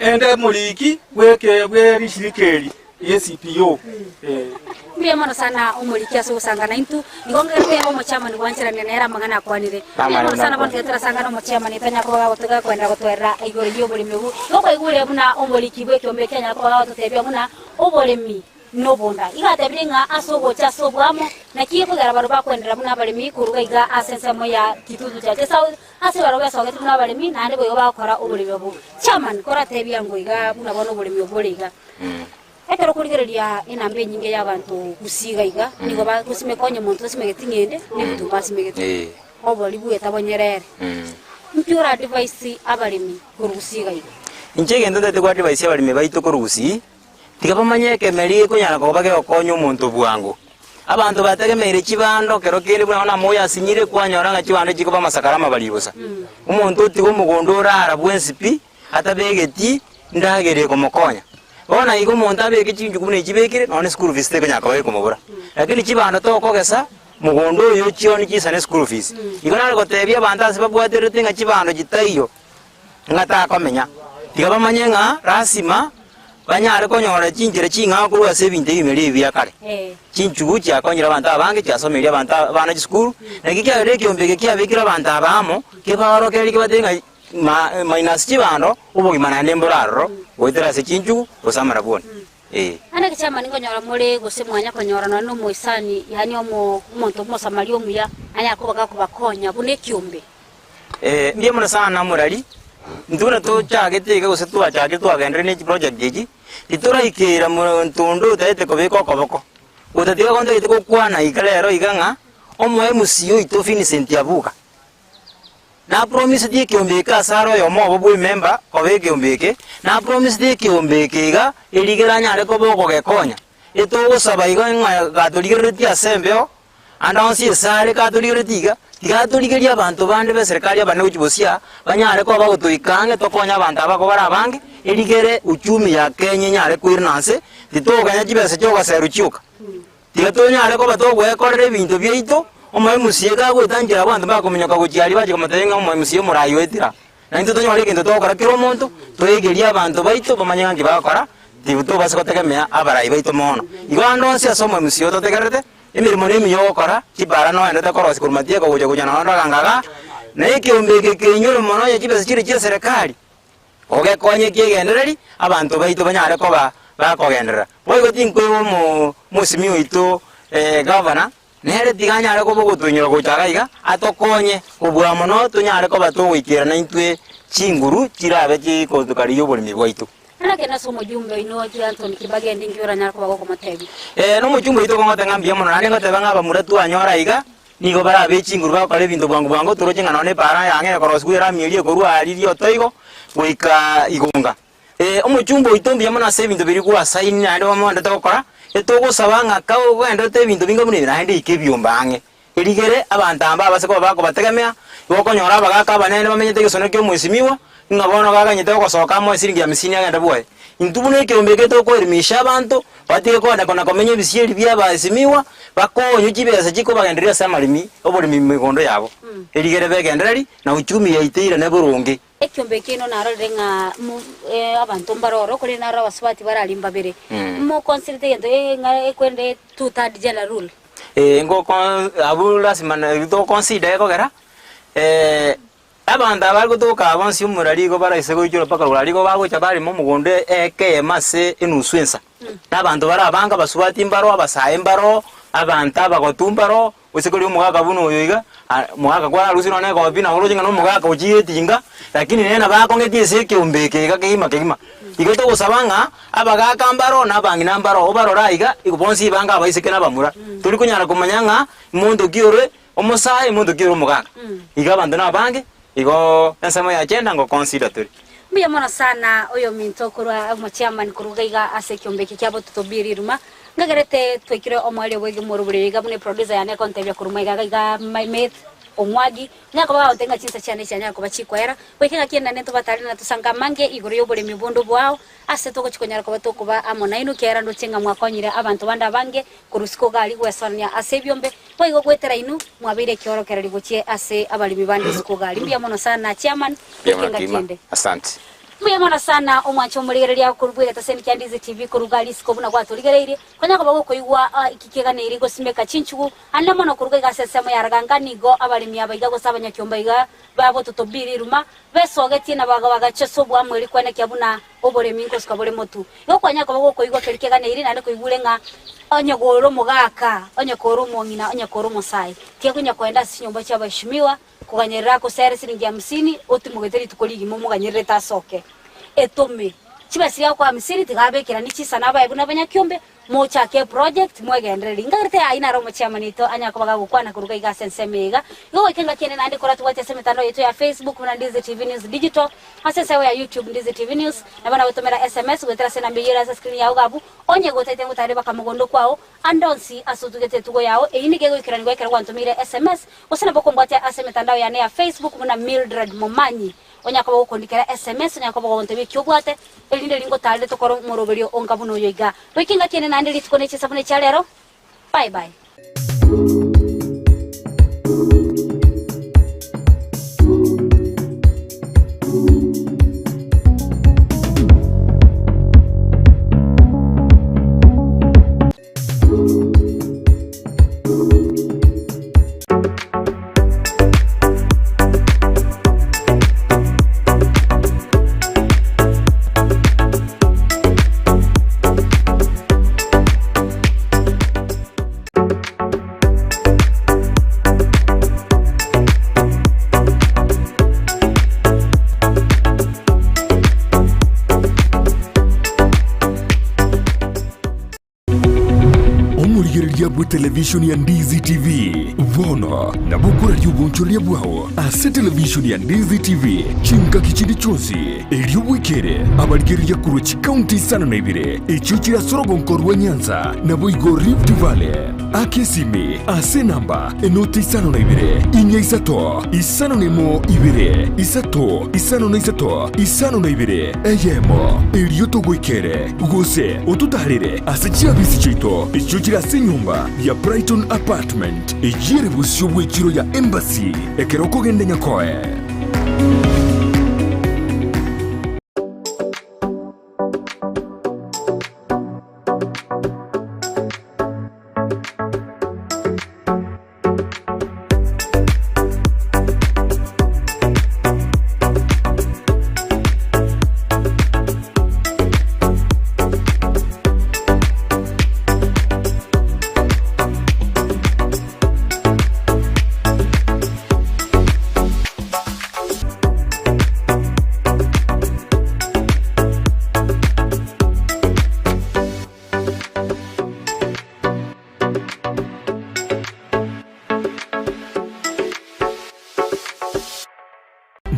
E: ende muliki weke rishirikeri CPO
B: mbe mana sana umuliki aso usanga na intu ngongere omo chama ni wanchira nenera magana kwanire mbe sana bantu yatra sanga no chama ni tanya ko gotoga kwenda gotwera igoro yobole mebu yoko igure buna umuliki bwe kyombe Kenya ko gotebya buna obolemi no bonda igatebringa asogo cha sobwamo na kiye kugara baru bakwendera buna balimi kuruga iga asense mo ya kitudu cha tesa ase baru basogete buna balimi nande boyo bakora obolemi obu chaman kora tebya ngo iga buna bono obolemi oboliga ekero kurigereria inambe nyinge y'abantu gusiga iga nigo bagusime konye muntu simegetingende nibutumba simegete oboli bweta bonyerere mpyura advice abalimi kurusiga iga
C: inchege ndete kwa advice abalimi baito kurusi tikabamanyeke meri kunyana ko bage okonyo umuntu bwangu abantu bategemeire kibando kero kiri bwana moya sinyire kwanyoranga kibando kikoba masakarama balibusa umuntu tigo mugondora arabwensipi atabegeti ndagere ko mokonya bona igo umuntu abege kinju kubune kibekire none school fees teko nyaka baye kumubura lakini kibando to kogesa mugondo yo chioni kisane school fees igo nari gotebia bandasi babwaterete nga kibando gitaiyo ngata komenya tikabamanye nga rasima banyare konyora chinjire chinga kurwa sebinte bimeri byakare chinchugu kya konyira abantu abange kyasomeria abantu bana school nakikya rekyo mbege kya bikira abantu abamo kebaro keri kibatenga minus chibando ubugimana nemboraro goitera se chinchugu osamara bone
B: ana kichama ngonyora muri gusemwanya konyora no moisani yani omuntu mosamari omuya anya kubaga kubakonya bune kyombe
C: ndiye muna sana murali ndura to chageteka gose tu achage tu agendere ne project gigi itura ikira muntundu taite kobeko koboko utatiga konto itiko kwana ikalero iganga omwe musiyo ito Vincent Abuka na promise die kiombeka saro yo mo bobu member kobe kiombeke na promise die kiombeke ga eligeranya are koboko gekonya ito gosaba iganga gatoligereti asembeo andonsi sare gatoligeretiga tigatoligeria abantu bande be serikali abane uchibosia banyare ko bagotoikange tokonya abantu abako bara bange eligere uchumi ya Kenya nyare kwirnanse titoganya jibese cyoga seruchuka tiga tonyare ko batogwekorera ebinto byaito omoe musiega gwetangira abanto bakomenyoka gochiari baje komatenga omoe musiyo morayo etira na into tonyore kinto tokora kiro omonto toegeria abanto baito bamanya ngi bakora tibuto base kotegemea abarai baito mono igando nsi asomo musiyo totegerete emirimo nemiyo gokora kibara no endete korosi kurumatie ko goja na ndo gangaga na ikiombe kinyoro mono ya kibese kiri kya serikali ogekonye kiegendereri abantu baito banyare ko bakogenderera boy gotinkwe mo musimi oito governor nere tiganyare ko bogotunyoro gochagaiga atokonye obwa mono tunyare ko batogwikira na intwe chinguru chirabe chikotukari yoborimi bwaitu
B: ana kena somo jumbe ino ya Anthony Kibage ndingiora nyara ko bago matebi
C: no mujumbe ito ko ngotenga mbia mono nane ngoteba ngaba muratu anyora iga nigo bara be chinguru ba kale bintu bwangu turoje ngana ne para yange ko rosguira mieli ko ruwa alili otoigo wika igunga omujumbe ito mbia mono ase bintu biri kwa saini nande bamonde tokora etogo sabanga kawo wendo te bintu binga munene nande ikebyombange erigere abantamba abase ko bako bategemea gokonyora bagaka banene bamenyete gesono kyo mwesimiwa ngabona gaganyete gosoka mo siringi ya misini agenda bwoe intubune kyombegete ko erimisha abantu batike ko ndakona komenye bisieri bya basimiwa bakonyo kibesa kiko bagenderia samarimi oborimi migondo yabo erigere begendereri na uchumi yaiteira ne burungi
B: ekyombeke no narorenga abantu mbaroro kuri nara baswati baralimba bere mo consider yendo ekwende 2/3 general rule
C: ngo abula simana to consider ko gara abanda bari gutuka abansi umurari go baraise go icyo paka urari go bagocha bari mu mugonde eke mase inuswensa nabantu barabanga baswati mbaro abasaye mbaro abanta bagotumbaro usikori umugaga buno yoiga mugaga kwa rusi none go bina uroje ngano mugaga ujiye tinga lakini nena bako ngetiese kyombeke kagima igoto gusabanga abagaka mbaro nabangi nambaro obarora iga igubonsi banga abaiseke nabamura turi kunyara kumanyanga mundu giore omusaye mundu giore umugaga iga bantu nabange igo ensemo ya agenda ngo consider turi
B: mbiya mona sana oyo minto kurwa umuchairman kurugaiga ase kyombeke kyabo tutobiriruma ngagarete twekire omwale wege moruburega bune producer yane kontebya kurumaiga ga maimet omwagi nyako ba utenga chinsa cyane cyane ko bachikwera wekinga kienda neto batari na tusanga mange igoro yobole mibondo bwao ase toko chikonyara ko batoko ba amona ino kera ndo chenga mwakonyire abantu banda bange kurusiko gali gwesanya ase byombe boigo gwetera inu mwabire kyoro kera ligochie ase abali mibande siko gali mbiya mono sana chairman wekinga kiende
C: asante
B: mbiya mono sana omwancho muligereria kurubwira taseni kyandize TV kurugali siko buna gwatoligereire konyaka bago koigwa ikikega neri go simeka chinchugu anna mono kuruga sesemo yaraganga nigo abali miyabaga go sabanya kyombaga babo tutobiriruma besogetie na baga cheso bwa mweli kwane kyabuna obore minko sikabole motu yo kwanyaka bago koigwa kerikega neri nane koigulenga onyagoro mugaka onyakoro mongina onyakoro mosai tiyakunya kwenda sinyomba cyabashimiwa kuganyerera ko sere siringi 50 otimugeteri tukoligi mu muganyerere tasoke etome chibasiya kwa misiri tigabekera nichisa nabaye buna banyakyombe mocha ke project mwegendere ngarte aina ro mochamanito anyako baga gukwana kuruga iga sensemega yo ikenga kene nande kora tuwate semitano yetu ya Facebook na Ndizi TV News Digital hasesewe ya YouTube Ndizi TV News na bana wetomera SMS wetera sena mbiyira sa screen yawo gabu onye gotete ngutare baka mugondo kwao andonsi asutugete tugo yawo eyini gego ikirani gwekera kwantumire SMS usina boko mbwate asemitandao ya ne ya Facebook na Mildred Momanyi onyakaba gukondikera SMS onyakaba gontebe kyobwate elinde lingo talde tokoro moroberio ongabuno yoiga toikinga kene nande litukone chisabune chalero bye bye.
A: Television ya Ndizi TV Vono na bukura ry'ubuncholia bwao ase television ya Ndizi TV chinka kichindi chonsi elio wikere abarigeriya kuruchi county sana na ibire echo chira sorogo nkorwa Nyanza na boigo Rift Valley akesime ase namba enoti sana na ibire inya isano nemo ibire isano na ibire eyemo elio to wikere gose otutarire ase chia bisi chito echo chira senyumba nyumba ya Brighton Apartment ejire busyo bw'ekiro ya Embassy ekeroko gende nyakoe.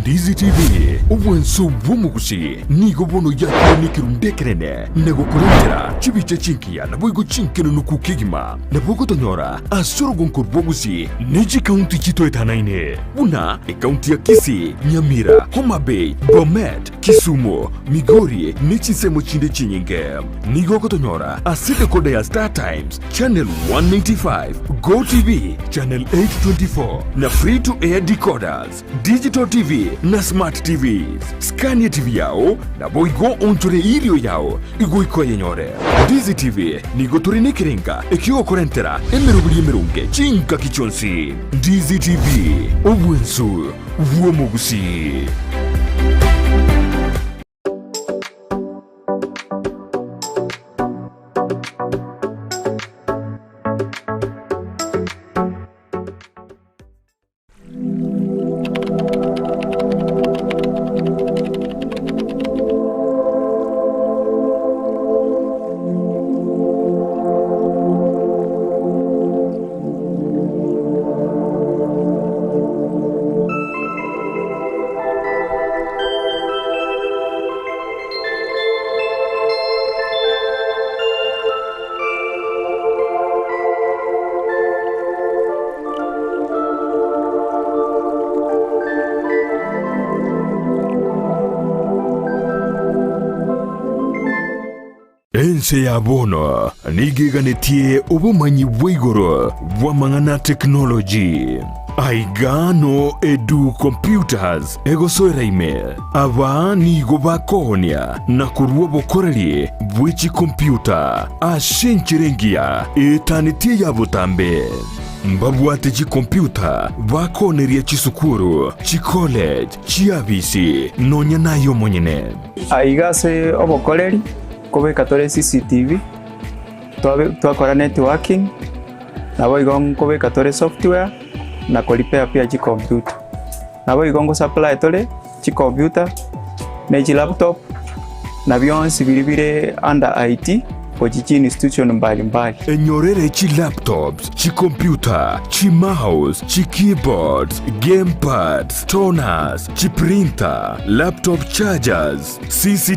A: DZTV obwenso bw'omugusi nigo bono yakirundekerene negokurengera chibiche chinkiya nabwo chinkeno nukukigima nabwo gotonyora asoro gonkor bwogusi neji county chitoetanaine buna county ya Kisii, Nyamira, Homa Bay, Bomet, Kisumu, Migori nechisemo chinde chinyinge nigo gotonyora asite kode ya Star Times channel 195, Go TV channel 824 na free to air decoders, digital TV na smart TVs. Scania TV yao na boigo onchore ilio yao igo iko yenyore. DZTV nigo turine kirenga ekiyo korentera emerubiri emerunge chinka kichonsi. DZTV obwensu vuomogusi. Ense ya bono nigiganitie obumanyi bw'igoro bw'amang'ana technology. Aigano edu computers egosoera email aba nigo bakohonia na kurwo bokorerie bw'ichi computer ashenchirengia etanitie ya butambe mbabwate chi computer bakoneria chisukuru chi college chi abisi nonya nayo monyene
F: aigase obokoreri kobeka tore CCTV twakora networking nabo igongo kobeka tore software na kolipea pia chi computer nabo igongo supply tore chi computer na chi laptop na byonsi biribire under IT kochichi institution mbalimbali
A: enyorere chi laptops chi computer chi mouse chi keyboards gamepads toners chi printer laptop chargers CCTV